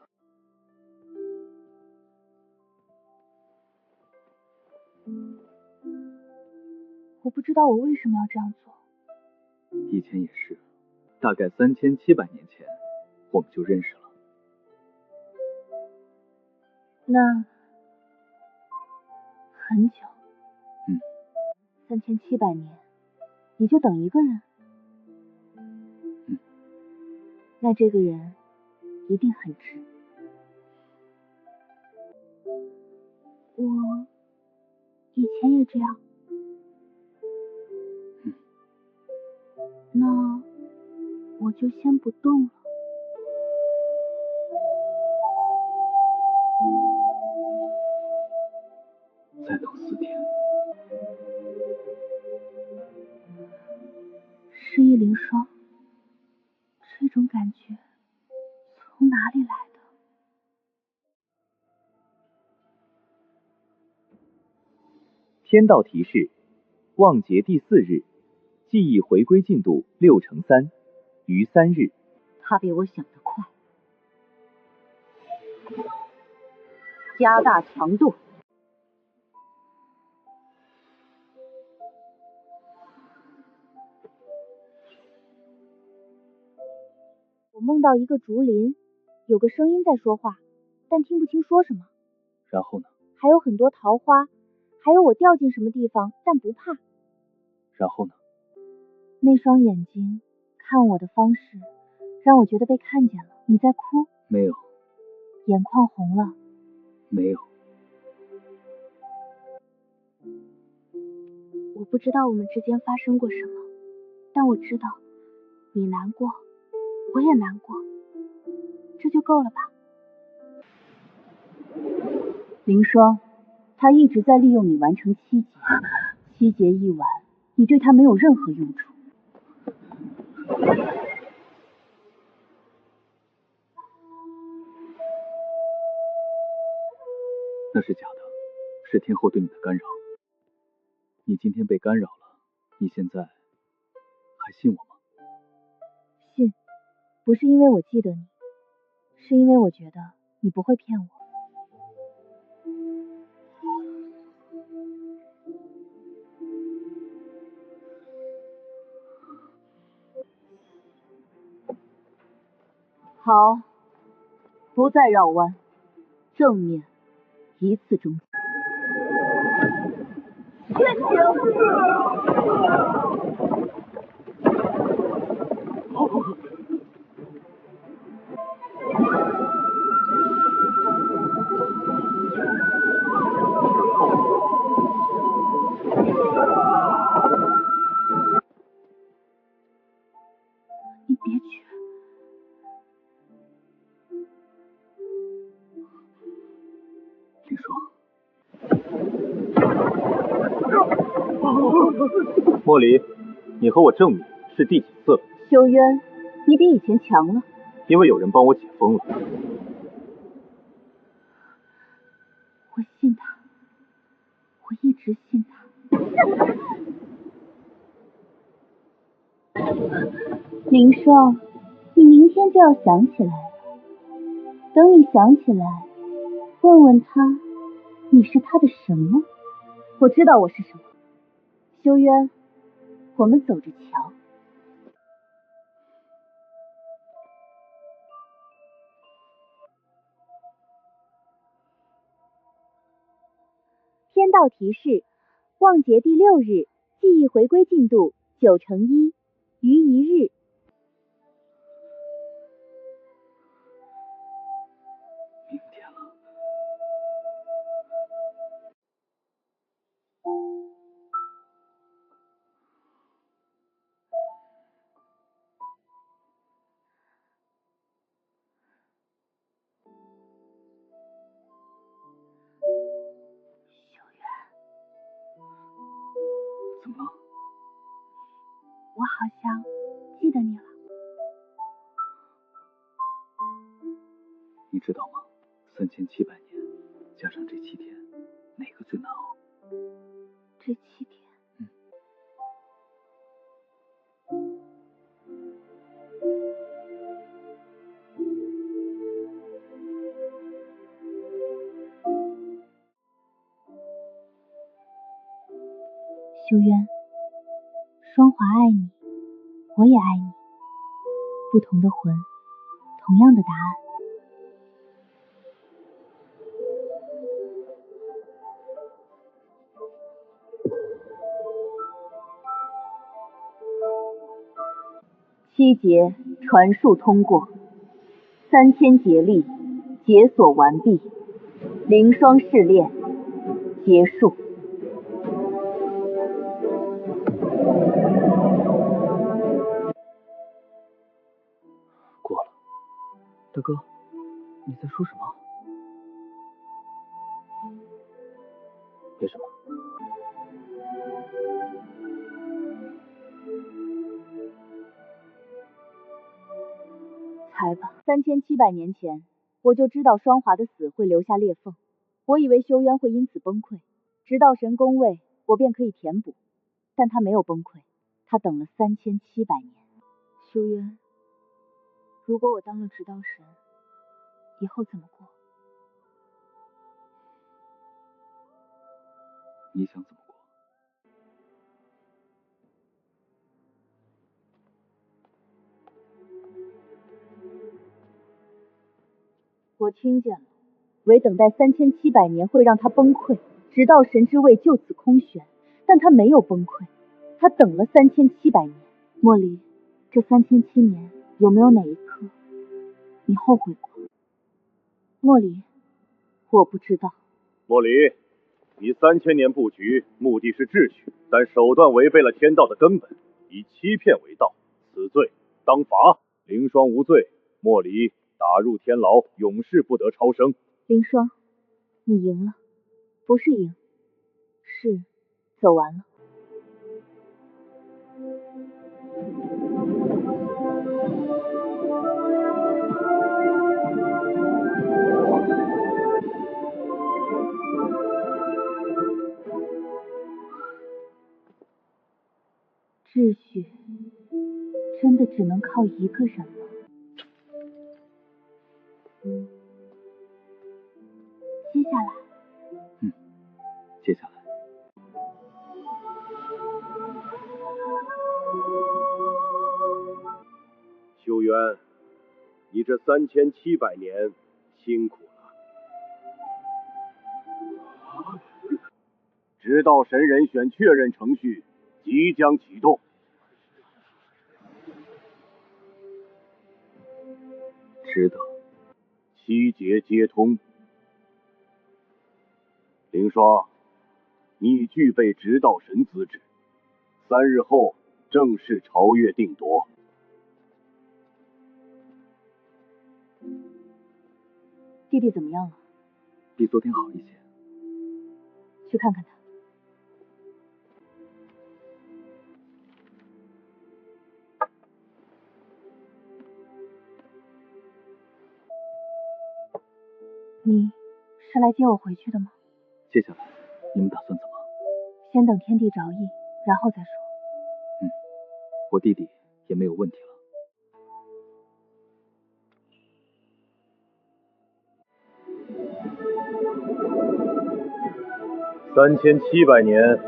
我不知道我为什么要这样做。以前也是，大概3700年前我们就认识了。那很久。3700年，你就等一个人？那这个人一定很值。我以前也这样。那我就先不动了。再等4天。失忆凌霜，这种感觉从哪里来的？天道提示：望节第4日记忆回归进度6成3，于3日。他比我想的快。加大强度。我梦到一个竹林，有个声音在说话，但听不清说什么。然后呢？还有很多桃花，还有我掉进什么地方，但不怕。然后呢？那双眼睛看我的方式让我觉得被看见了。你在哭？没有。眼眶红了？没有。我不知道我们之间发生过什么，但我知道你难过，我也难过，这就够了吧？凌霜，他一直在利用你完成7节，7节一完，你对他没有任何用处。那是假的，是天后对你的干扰。你今天被干扰了，你现在还信我吗？信，不是因为我记得你，是因为我觉得你不会骗我。好，不再绕弯，正面一次终结。天行！你别去。凌霜。莫离，你和我正面是第几次了？修渊，你比以前强了。因为有人帮我解封了。我信他，我一直信他。凌霜，你明天就要想起来了。等你想起来，问问他，你是他的什么？我知道我是什么。修渊，我们走着瞧。天道提示：望节第6日，记忆回归进度9%，余1日。明天了。怎么了？我好像记得你了。你知道吗？3700年加上这7天，哪个最难熬？这7天。修渊，双华爱你，我也爱你。不同的魂，同样的答案。7节传输通过，3000节力解锁完毕，凌霜试炼结束。过了。大哥，你在说什么？没什么。猜吧，3700年前，我就知道双华的死会留下裂缝。我以为修渊会因此崩溃，直到神宫位，我便可以填补。但他没有崩溃，他等了3700年。修渊，如果我当了指导神，以后怎么过？你想怎么过？我听见了，唯等待3700年会让他崩溃，直到神之位就此空悬。但他没有崩溃，他等了3700年。莫离，这3007年有没有哪一刻你后悔过？莫离，我不知道。莫离，你3000年布局，目的是秩序，但手段违背了天道的根本，以欺骗为道，此罪当罚。凌霜无罪，莫离打入天牢，永世不得超生。凌霜，你赢了，不是赢，是走完了。秩序真的只能靠一个人吗？接下来，接下来，修渊，你这3700年辛苦了。直道神人选确认程序即将启动。知道。7节接通。凌霜，你具备直道神资质，3日后正式朝月定夺。弟弟怎么样了？比昨天好一些。去看看他。你是来接我回去的吗？接下来你们打算怎么？先等天地着意，然后再说。我弟弟也没有问题了。3700年，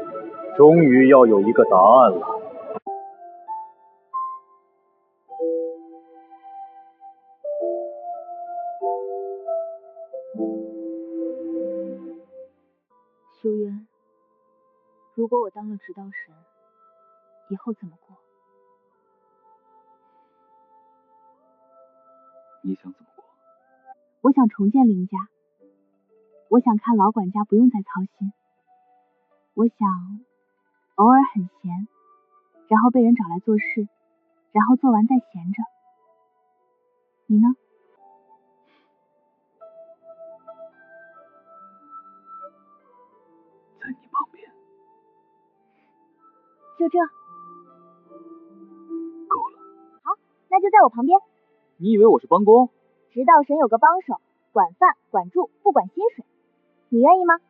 终于要有一个答案了。修渊，如果我当了直道神，以后怎么过？你想怎么过？我想重建林家，我想看老管家不用再操心，我想偶尔很闲，然后被人找来做事，然后做完再闲着。你呢？在你旁边。就这。够了。好，那就在我旁边。你以为我是帮工？直道神有个帮手，管饭管住，不管薪水，你愿意吗？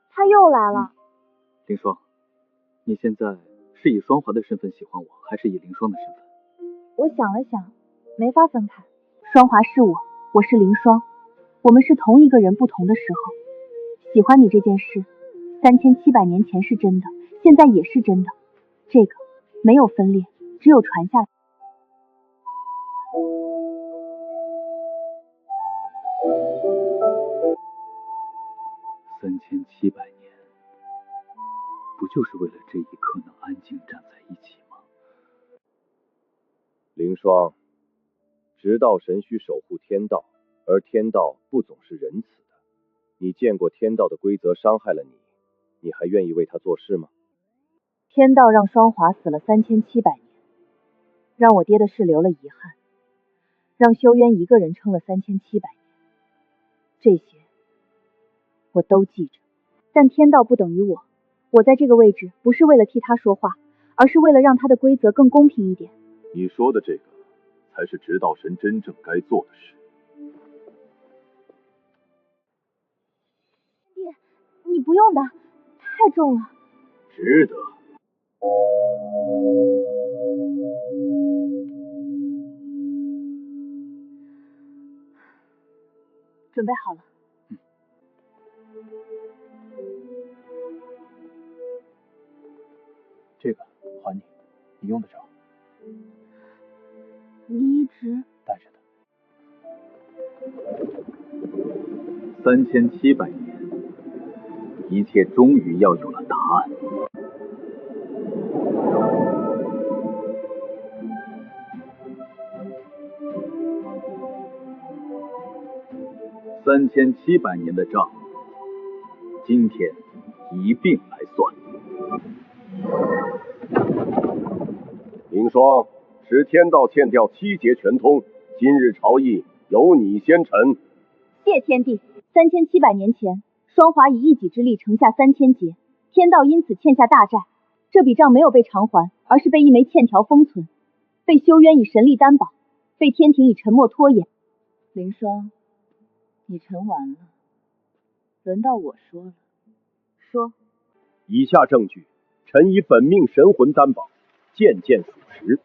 他又来了。凌霜，你现在是以双华的身份喜欢我，还是以凌霜的身份？我想了想，没法分开。双华是我，我是凌霜，我们是同一个人，不同的时候。喜欢你这件事，3700年前是真的，现在也是真的。这个没有分裂，只有传下来。3700年，不就是为了这一刻能安静站在一起吗？凌霜，直道神需守护天道，而天道不总是仁慈的。你见过天道的规则伤害了你，你还愿意为他做事吗？天道让双华死了3700年，让我爹的事留了遗憾，让修渊一个人撑了3700年，这些我都记着。但天道不等于我，我在这个位置不是为了替他说话，而是为了让他的规则更公平一点。你说的这个才是直道神真正该做的事。爹，你不用的，太重了。值得。准备好了。这个还你，你用得着。你一直带着的。 3700年，一切终于要有了答案。3700年的账，今天一并来算。凌霜，使天道欠调7节全通，今日朝议由你先陈。谢天帝，3700年前，双华以一己之力城下3000节，天道因此欠下大债。这笔账没有被偿还，而是被一枚欠条封存，被修渊以神力担保，被天庭以沉默拖延。凌霜，你陈完了，轮到我说了。说。以下证据，臣以本命神魂担保，件件属实。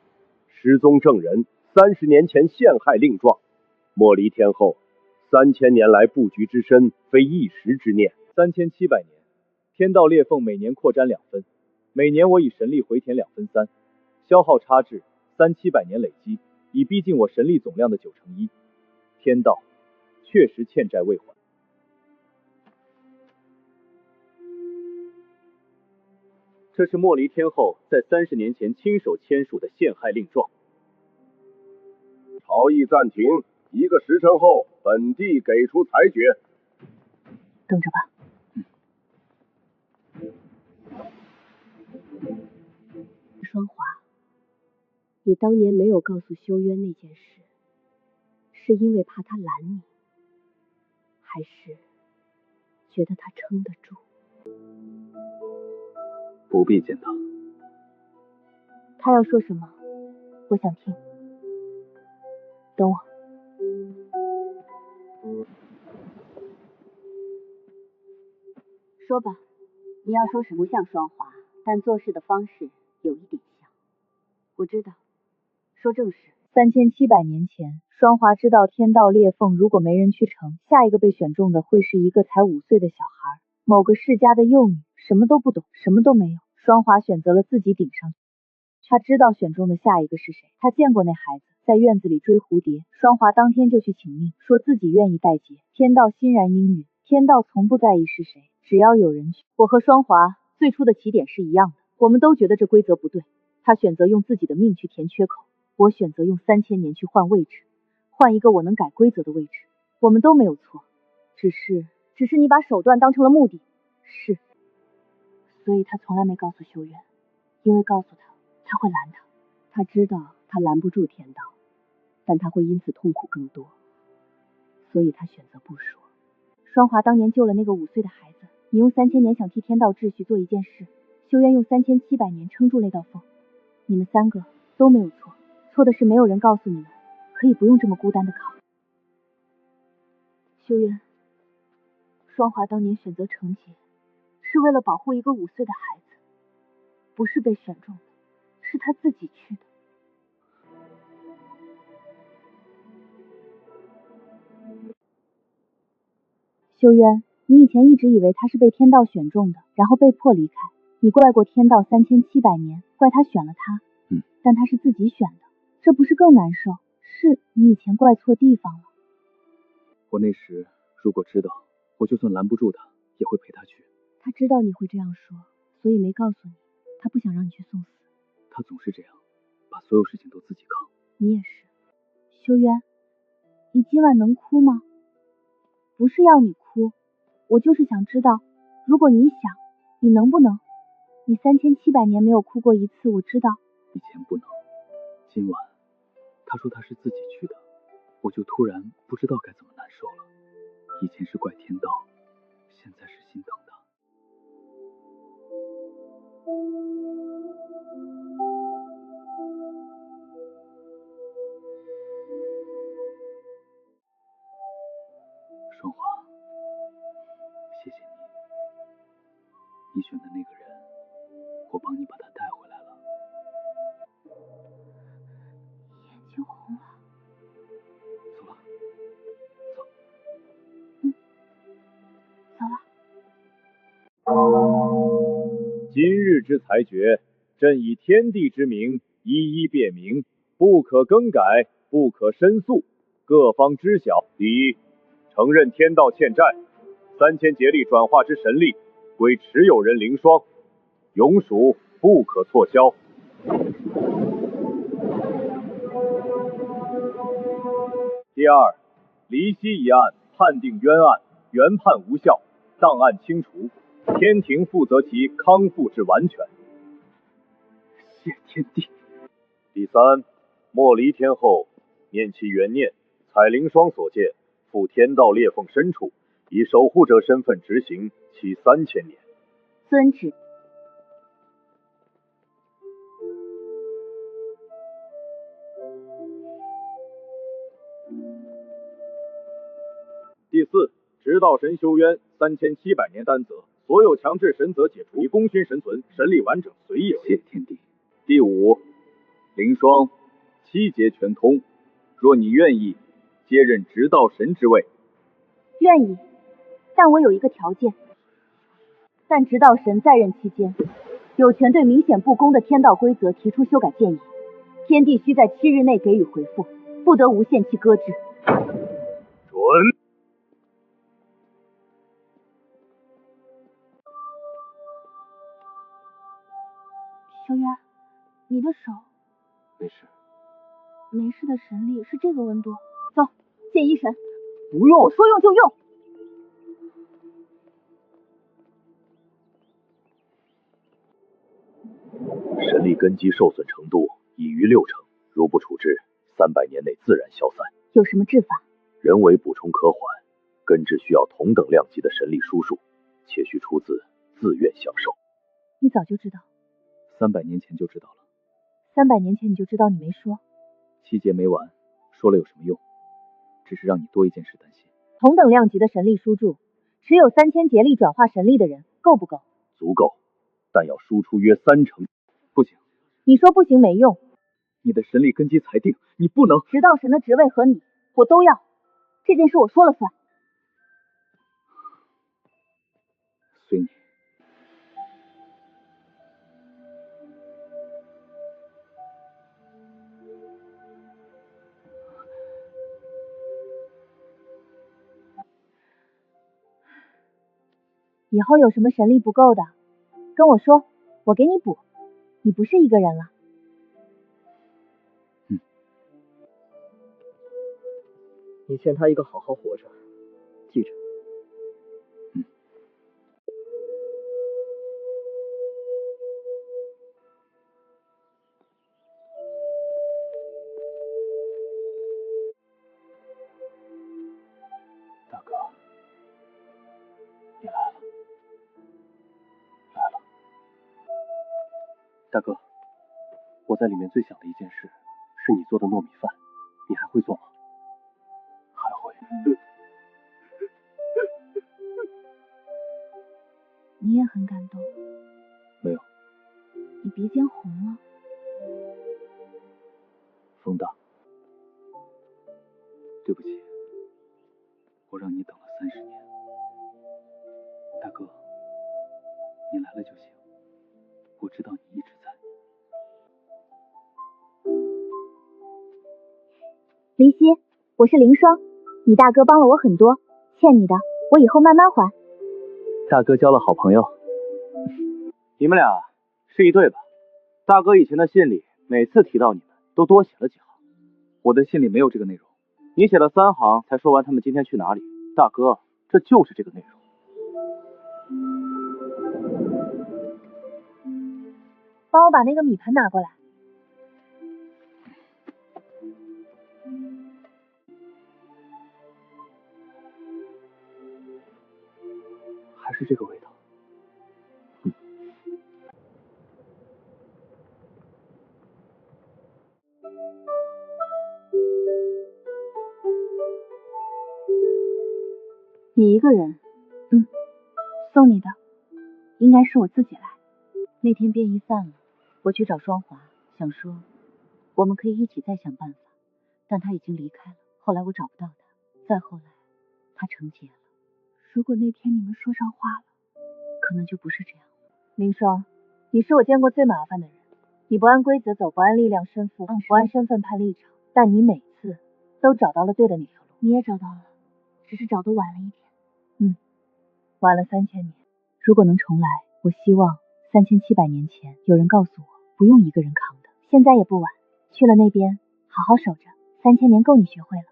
失踪证人30年前陷害令状，莫离天后3000年来布局之深，非一时之念。3700年，天道裂缝每年扩展2分，每年我以神力回填2分3，消耗差至3700年累积，已逼近我神力总量的1/9。天道确实欠债未还。这是莫离天后在30年前亲手签署的陷害令状。朝议暂停，1个时辰后，本帝给出裁决。等着吧。双华，你当年没有告诉修渊那件事，是因为怕他拦你，还是觉得他撑得住？不必见他。他要说什么，我想听。等我。说吧，你要说什么？不像双华，但做事的方式有一点像。我知道，说正事。3700年前，双华知道天道裂缝如果没人去成，下一个被选中的会是一个才5岁的小孩，某个世家的幼女，什么都不懂，什么都没有。双华选择了自己顶上去。他知道选中的下一个是谁，他见过那孩子在院子里追蝴蝶。双华当天就去请命，说自己愿意代劫。天道欣然应允。天道从不在意是谁，只要有人去。我和双华最初的起点是一样的，我们都觉得这规则不对。他选择用自己的命去填缺口，我选择用3000年去换位置，换一个我能改规则的位置。我们都没有错，只是你把手段当成了目的。是，所以他从来没告诉修渊，因为告诉他会拦他。他知道他拦不住天道，但他会因此痛苦更多，所以他选择不说。双华当年救了那个5岁的孩子，你用3000年想替天道秩序做一件事，修渊用3700年撑住那道缝。你们3个都没有错，错的是没有人告诉你们，可以不用这么孤单的扛。修渊，双华当年选择成劫，是为了保护一个5岁的孩子，不是被选中的，是他自己去的。修渊，你以前一直以为他是被天道选中的，然后被迫离开。你怪过天道3700年，怪他选了他，但他是自己选的，这不是更难受？是你以前怪错地方了。我那时如果知道，我就算拦不住他，也会陪他去。他知道你会这样说，所以没告诉你，他不想让你去送死。他总是这样，把所有事情都自己扛。你也是。修渊，你今晚能哭吗？不是要你哭，我就是想知道，如果你想，你能不能？你3700年没有哭过一次，我知道。以前不能，今晚他说他是自己去的，我就突然不知道该怎么难受了。以前是怪天道，现在是心疼他。双华，谢谢你，你选的那个人，我帮你把他带回来了。眼睛红了。走了，走。走了。今日之裁决，朕以天地之名一一辨明，不可更改，不可申诉，各方知晓。第一，承认天道欠债，3000劫力转化之神力归持有人凌霜，永属不可错销。第二，离析一案判判定冤案，原判无效，档案清除，天庭负责其康复至完全。谢天地。第三，莫离天后念其原念，采灵霜所见，赴天道裂缝深处，以守护者身份执行，期3000年。遵旨。第四，直道神修渊3700年担责，所有强制神责解除，以功勋神存，神力完整，随意。谢天地。第五，灵霜7节全通，若你愿意接任直道神之位。愿意，但我有一个条件。但直道神在任期间，有权对明显不公的天道规则提出修改建议，天帝需在7日内给予回复，不得无限期搁置。准。修渊，你的手。没事。没事的神力是这个温度。走，见医神。不用，我说用就用。神力根基受损程度已逾60%，如不处置，300年内自然消散。有什么治法？人为补充可缓，根治需要同等量级的神力输入，且需出自自愿享受。你早就知道。300年前就知道了。300年前你就知道，你没说。7节没完，说了有什么用？只是让你多一件事担心。同等量级的神力输注，持有3000节力转化神力的人够不够？足够，但要输出约30%。不行。你说不行没用。你的神力根基裁定，你不能。直道神的职位和你，我都要。这件事我说了算。随你。以后有什么神力不够的，跟我说，我给你补。你不是一个人了。你欠他一个好好活着，记着。大哥，你来了。大哥，我在里面最想的一件事是你做的糯米饭，你还会做吗？还会。你也很感动。没有。你鼻尖红了。风大。对不起，我让你等了30年。大哥，你来了就行，我知道你一直在。林夕，我是凌霜，你大哥帮了我很多，欠你的我以后慢慢还。大哥交了好朋友。你们俩是一对吧？大哥以前的信里每次提到你们都多写了几行。我的信里没有这个内容。你写了3行才说完他们今天去哪里。大哥，这就是这个内容。帮我把那个米盆拿过来。还是这个味道。你一个人？送你的。应该是我自己来。那天便衣散了，我去找双华，想说我们可以一起再想办法，但他已经离开了。后来我找不到他，再后来他成劫了。如果那天你们说上话了，可能就不是这样。凌霜，你是我见过最麻烦的人。你不按规则走，不按力量身负，不按身份判立场，但你每次都找到了对的那条路。你也找到了，只是找得晚了一点。晚了3000年。如果能重来，我希望3700年前有人告诉我，不用一个人扛的。现在也不晚，去了那边好好守着，3000年够你学会了。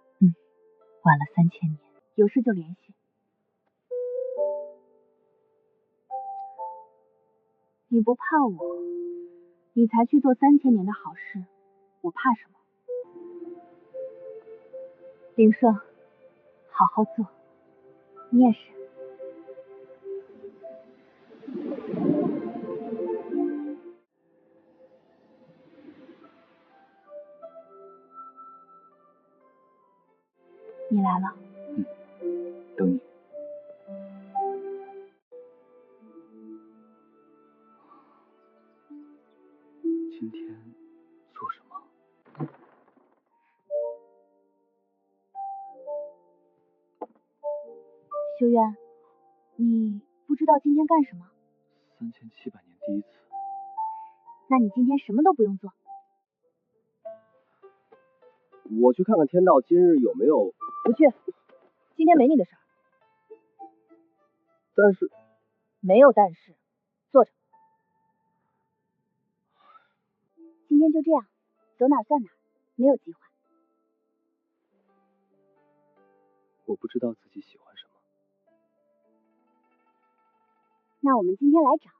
晚了3000年。有事就联系。你不怕我，你才去做3000年的好事，我怕什么？林胜，好好做，你也是。你来了。等你。今天做什么？修渊，你不知道今天干什么3700年第一次。那你今天什么都不用做。我去看看天道今日有没有。不去，今天没你的事儿。但是。没有但是，坐着。今天就这样，走哪算哪，没有计划。我不知道自己喜欢什么。那我们今天来找。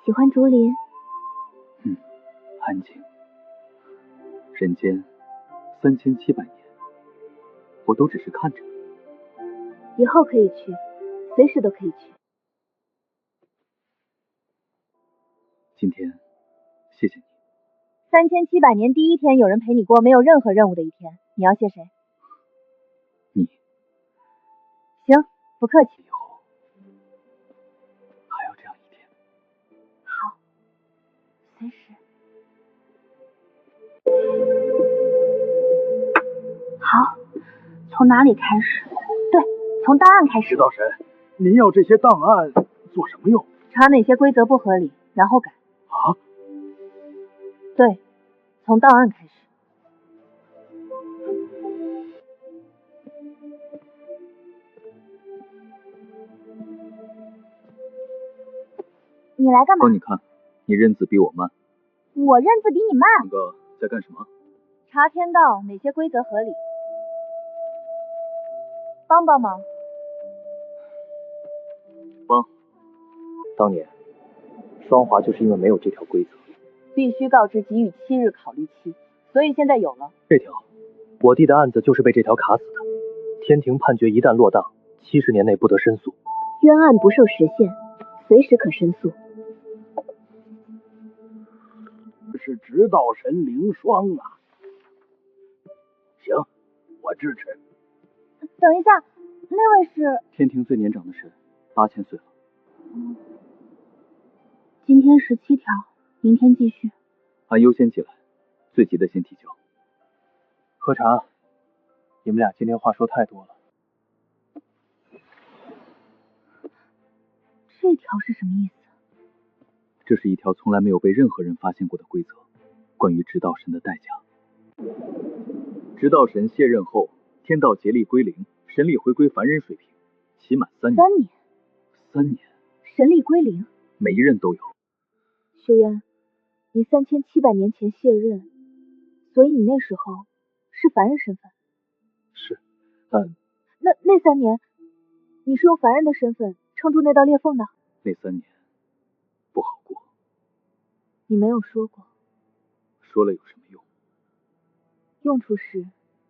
喜欢竹林。安静。人间3700年，我都只是看着。以后可以去，随时都可以去。今天，谢谢你。3700年第一天，有人陪你过没有任何任务的一天，你要谢谁？你。行，不客气。以后还有这样一天。好，随时。好，从哪里开始？对，从档案开始。指导神，您要这些档案做什么用？查哪些规则不合理，然后改。啊？对，从档案开始。你来干嘛？帮你看，你认字比我慢。我认字比你慢。那个在干什么？查天道哪些规则合理，帮帮忙。帮。当年双华就是因为没有这条规则，必须告知给予7日考虑期，所以现在有了这条。我弟的案子就是被这条卡死的。天庭判决一旦落档，70年内不得申诉。冤案不受时限，随时可申诉。是指导神凌霜啊。行，我支持。等一下，那位是天庭最年长的神，8000岁了。今天17条，明天继续。按优先起来，最急的先提交。喝茶，你们俩今天话说太多了。这条是什么意思？这是一条从来没有被任何人发现过的规则，关于执道神的代价。执道神卸任后，天道竭力归零，神力回归凡人水平，期满3年。3年？3年。神力归零，每一任都有。修渊，你3700年前卸任，所以你那时候是凡人身份。是，那3年，你是用凡人的身份撑住那道裂缝的？那3年不好过。你没有说过。说了有什么用？用处是，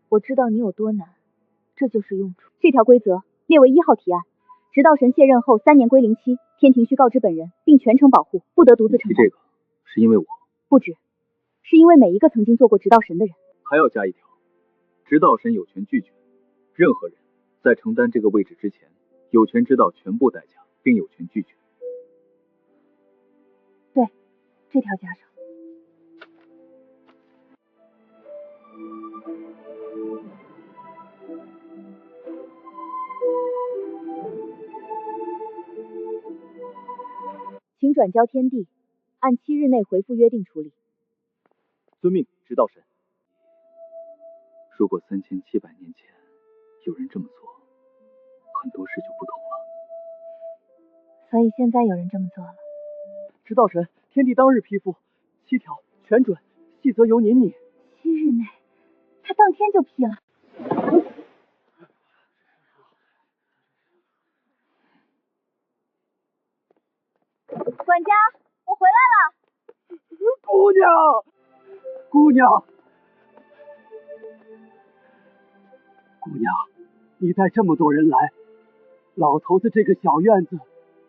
我知道你有多难，这就是用处。这条规则列为1号提案，执道神卸任后3年归零期，天庭需告知本人，并全程保护，不得独自承担。这个是因为我？不止，是因为每一个曾经做过执道神的人。还要加一条，执道神有权拒绝，任何人在承担这个位置之前，有权知道全部代价，并有权拒绝。对，这条加上。请转交天地，按7日内回复约定处理。遵命，执道神。如果3700年前有人这么做，很多事就不同了。所以现在有人这么做了。执道神，天帝当日批复7条全准，细则由您拟。7日内，他当天就批了。管家，我回来了。姑娘，姑娘，姑娘，你带这么多人来，老头子这个小院子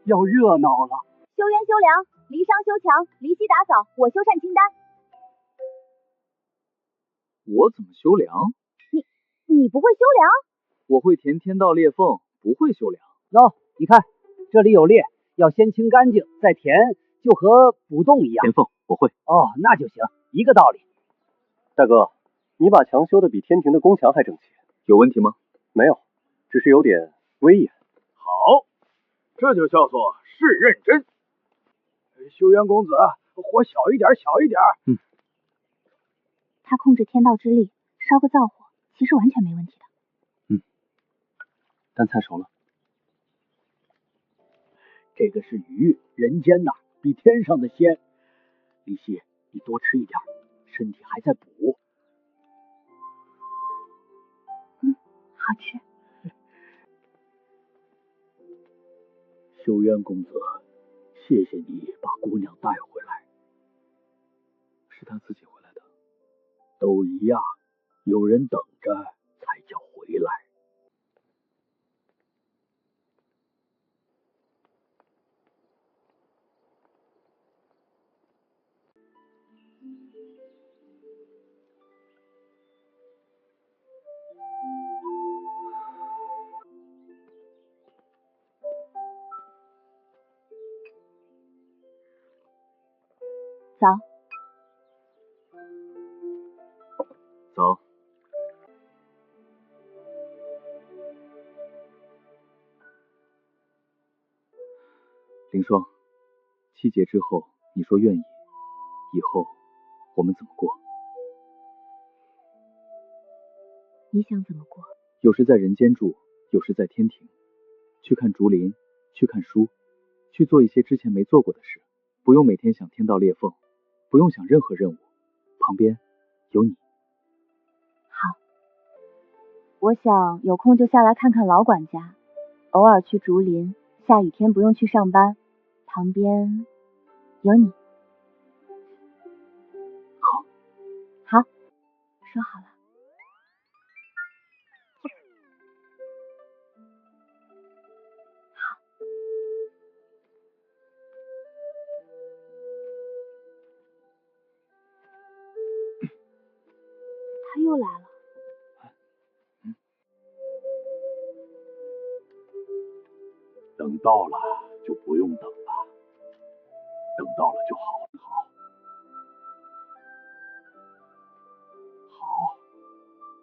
要热闹了。修渊修梁，离商修墙，离溪打扫，我修缮清单。我怎么修梁？你不会修梁？我会填天道裂缝，不会修梁。喏，你看这里有裂，要先清干净再填，就和补洞一样。填缝我会。哦，那就行，一个道理。大哥，你把墙修的比天庭的宫墙还整齐，有问题吗？没有，只是有点威严。好，这就叫做是认真。修渊公子，火小一点，小一点。他控制天道之力，烧个灶火，其实完全没问题的。但菜熟了。这个是鱼，人间呐，比天上的鲜。李希，你多吃一点，身体还在补。好吃。修渊公子，谢谢你把姑娘带回来。是他自己回来的。都一样，有人等着才叫回来。早。早。凌霜，7节之后你说愿意，以后我们怎么过？你想怎么过？有时在人间住，有时在天庭，去看竹林，去看书，去做一些之前没做过的事，不用每天想天道裂缝，不用想任何任务，旁边有你。好，我想有空就下来看看老管家，偶尔去竹林，下雨天不用去上班，旁边有你。好。好，说好了。他又来了。等到了就不用等了，等到了就好。好，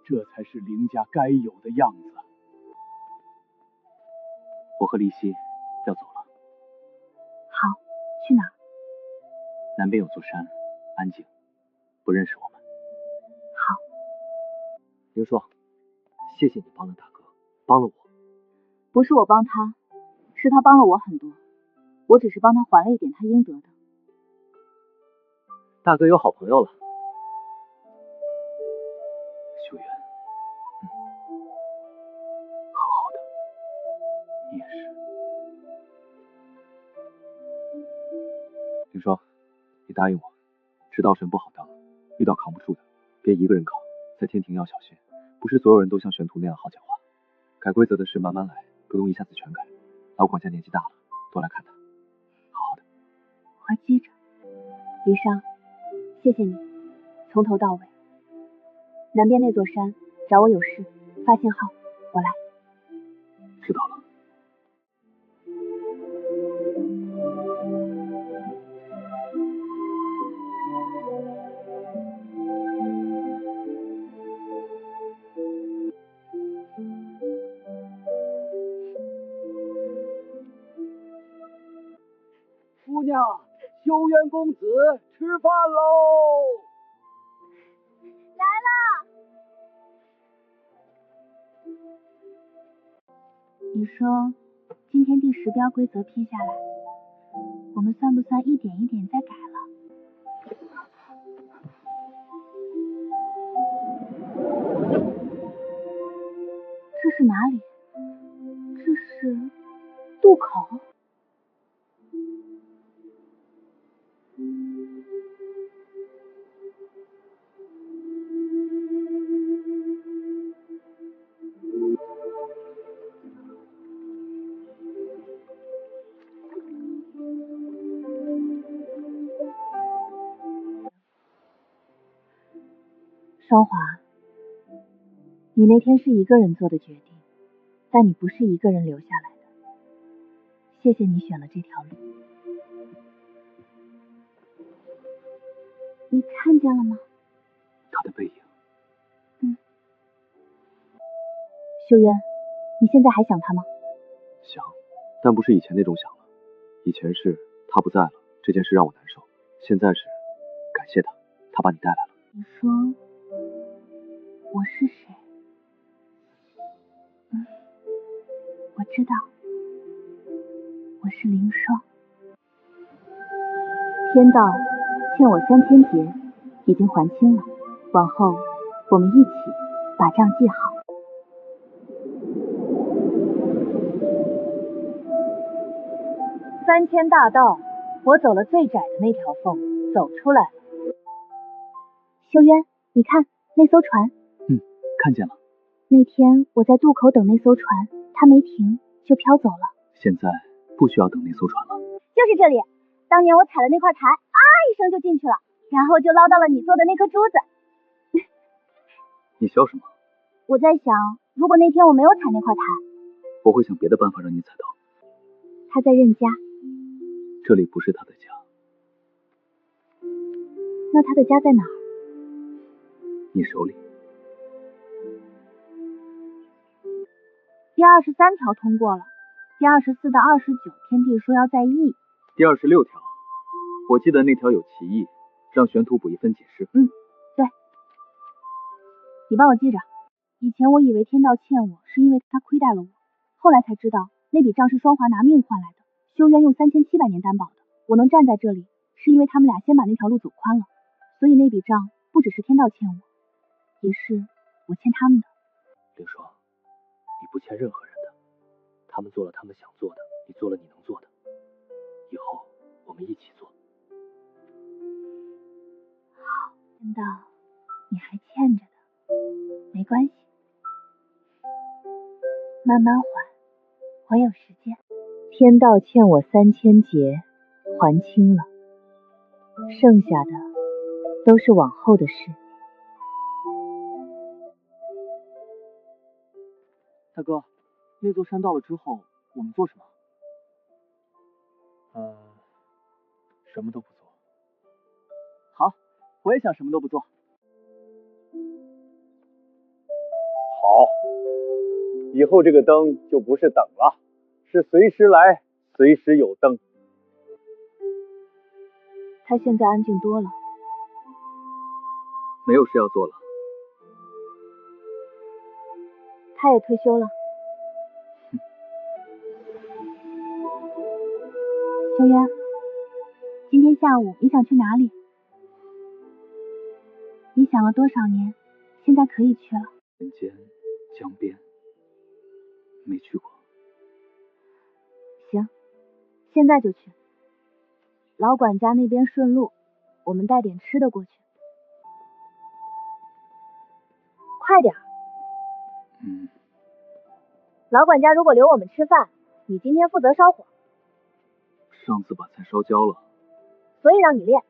这才是凌家该有的样子。我和丽希要走了。好，去哪儿？南边有座山，安静，不认识我们。好。凌霜，谢谢你帮了大哥，帮了我。不是我帮他，是他帮了我很多，我只是帮他还了一点他应得的。大哥有好朋友了。修渊，好好的，你也是。凌霜，你答应我，直道神不好当，遇到扛不住的，别一个人扛，在天庭要小心，不是所有人都像玄图那样好讲话。改规则的事慢慢来，不用一下子全改。老管家年纪大了，多来看他，好好的。我会记着。离殇，谢谢你，从头到尾。南边那座山，找我有事，发信号，我来。知道了。姑娘，修渊公子吃饭喽！来了。你说，今天第10标规则批下来，我们算不算一点一点在改了？哪里？这是渡口。韶华，你那天是一个人做的决定，但你不是一个人留下来的。谢谢你选了这条路。你看见了吗？他的背影。修渊，你现在还想他吗？想，但不是以前那种想了。以前是他不在了，这件事让我难受。现在是感谢他，他把你带来了。你说我是谁？我知道，我是凌霜。天道欠我3000劫，已经还清了。往后我们一起把账记好。3000大道，我走了最窄的那条缝，走出来了。修渊，你看那艘船。看见了。那天我在渡口等那艘船，它没停，就飘走了。现在不需要等那艘船了。就是这里，当年我踩了那块台，啊一声就进去了，然后就捞到了你做的那颗珠子。你笑什么？我在想，如果那天我没有踩那块台，我会想别的办法让你踩到。他在任家。这里不是他的家。那他的家在哪儿？你手里。第23条通过了，第24到29天地说要在意。第26条，我记得那条有歧义，让玄土补一份解释。对，你帮我记着。以前我以为天道欠我是因为他亏待了我，后来才知道那笔账是双华拿命换来的，修渊用3700年担保的。我能站在这里，是因为他们俩先把那条路走宽了，所以那笔账不只是天道欠我，也是我欠他们的。凌霜，你不欠任何人的，他们做了他们想做的，你做了你能做的，以后我们一起做。好，天道，你还欠着的，没关系，慢慢还，我有时间。天道欠我3000劫，还清了，剩下的都是往后的事。大哥，那座山到了之后，我们做什么？什么都不做。好，我也想什么都不做。好，以后这个灯就不是等了，是随时来，随时有灯。他现在安静多了。没有事要做了。他也退休了。修渊，今天下午你想去哪里？你想了多少年，现在可以去了。人间江边，没去过。行，现在就去。老管家那边顺路，我们带点吃的过去。快点。老管家如果留我们吃饭，你今天负责烧火。上次把菜烧焦了，所以让你练。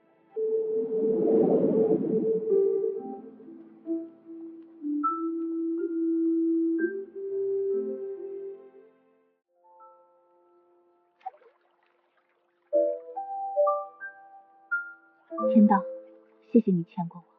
天道，谢谢你劝过我。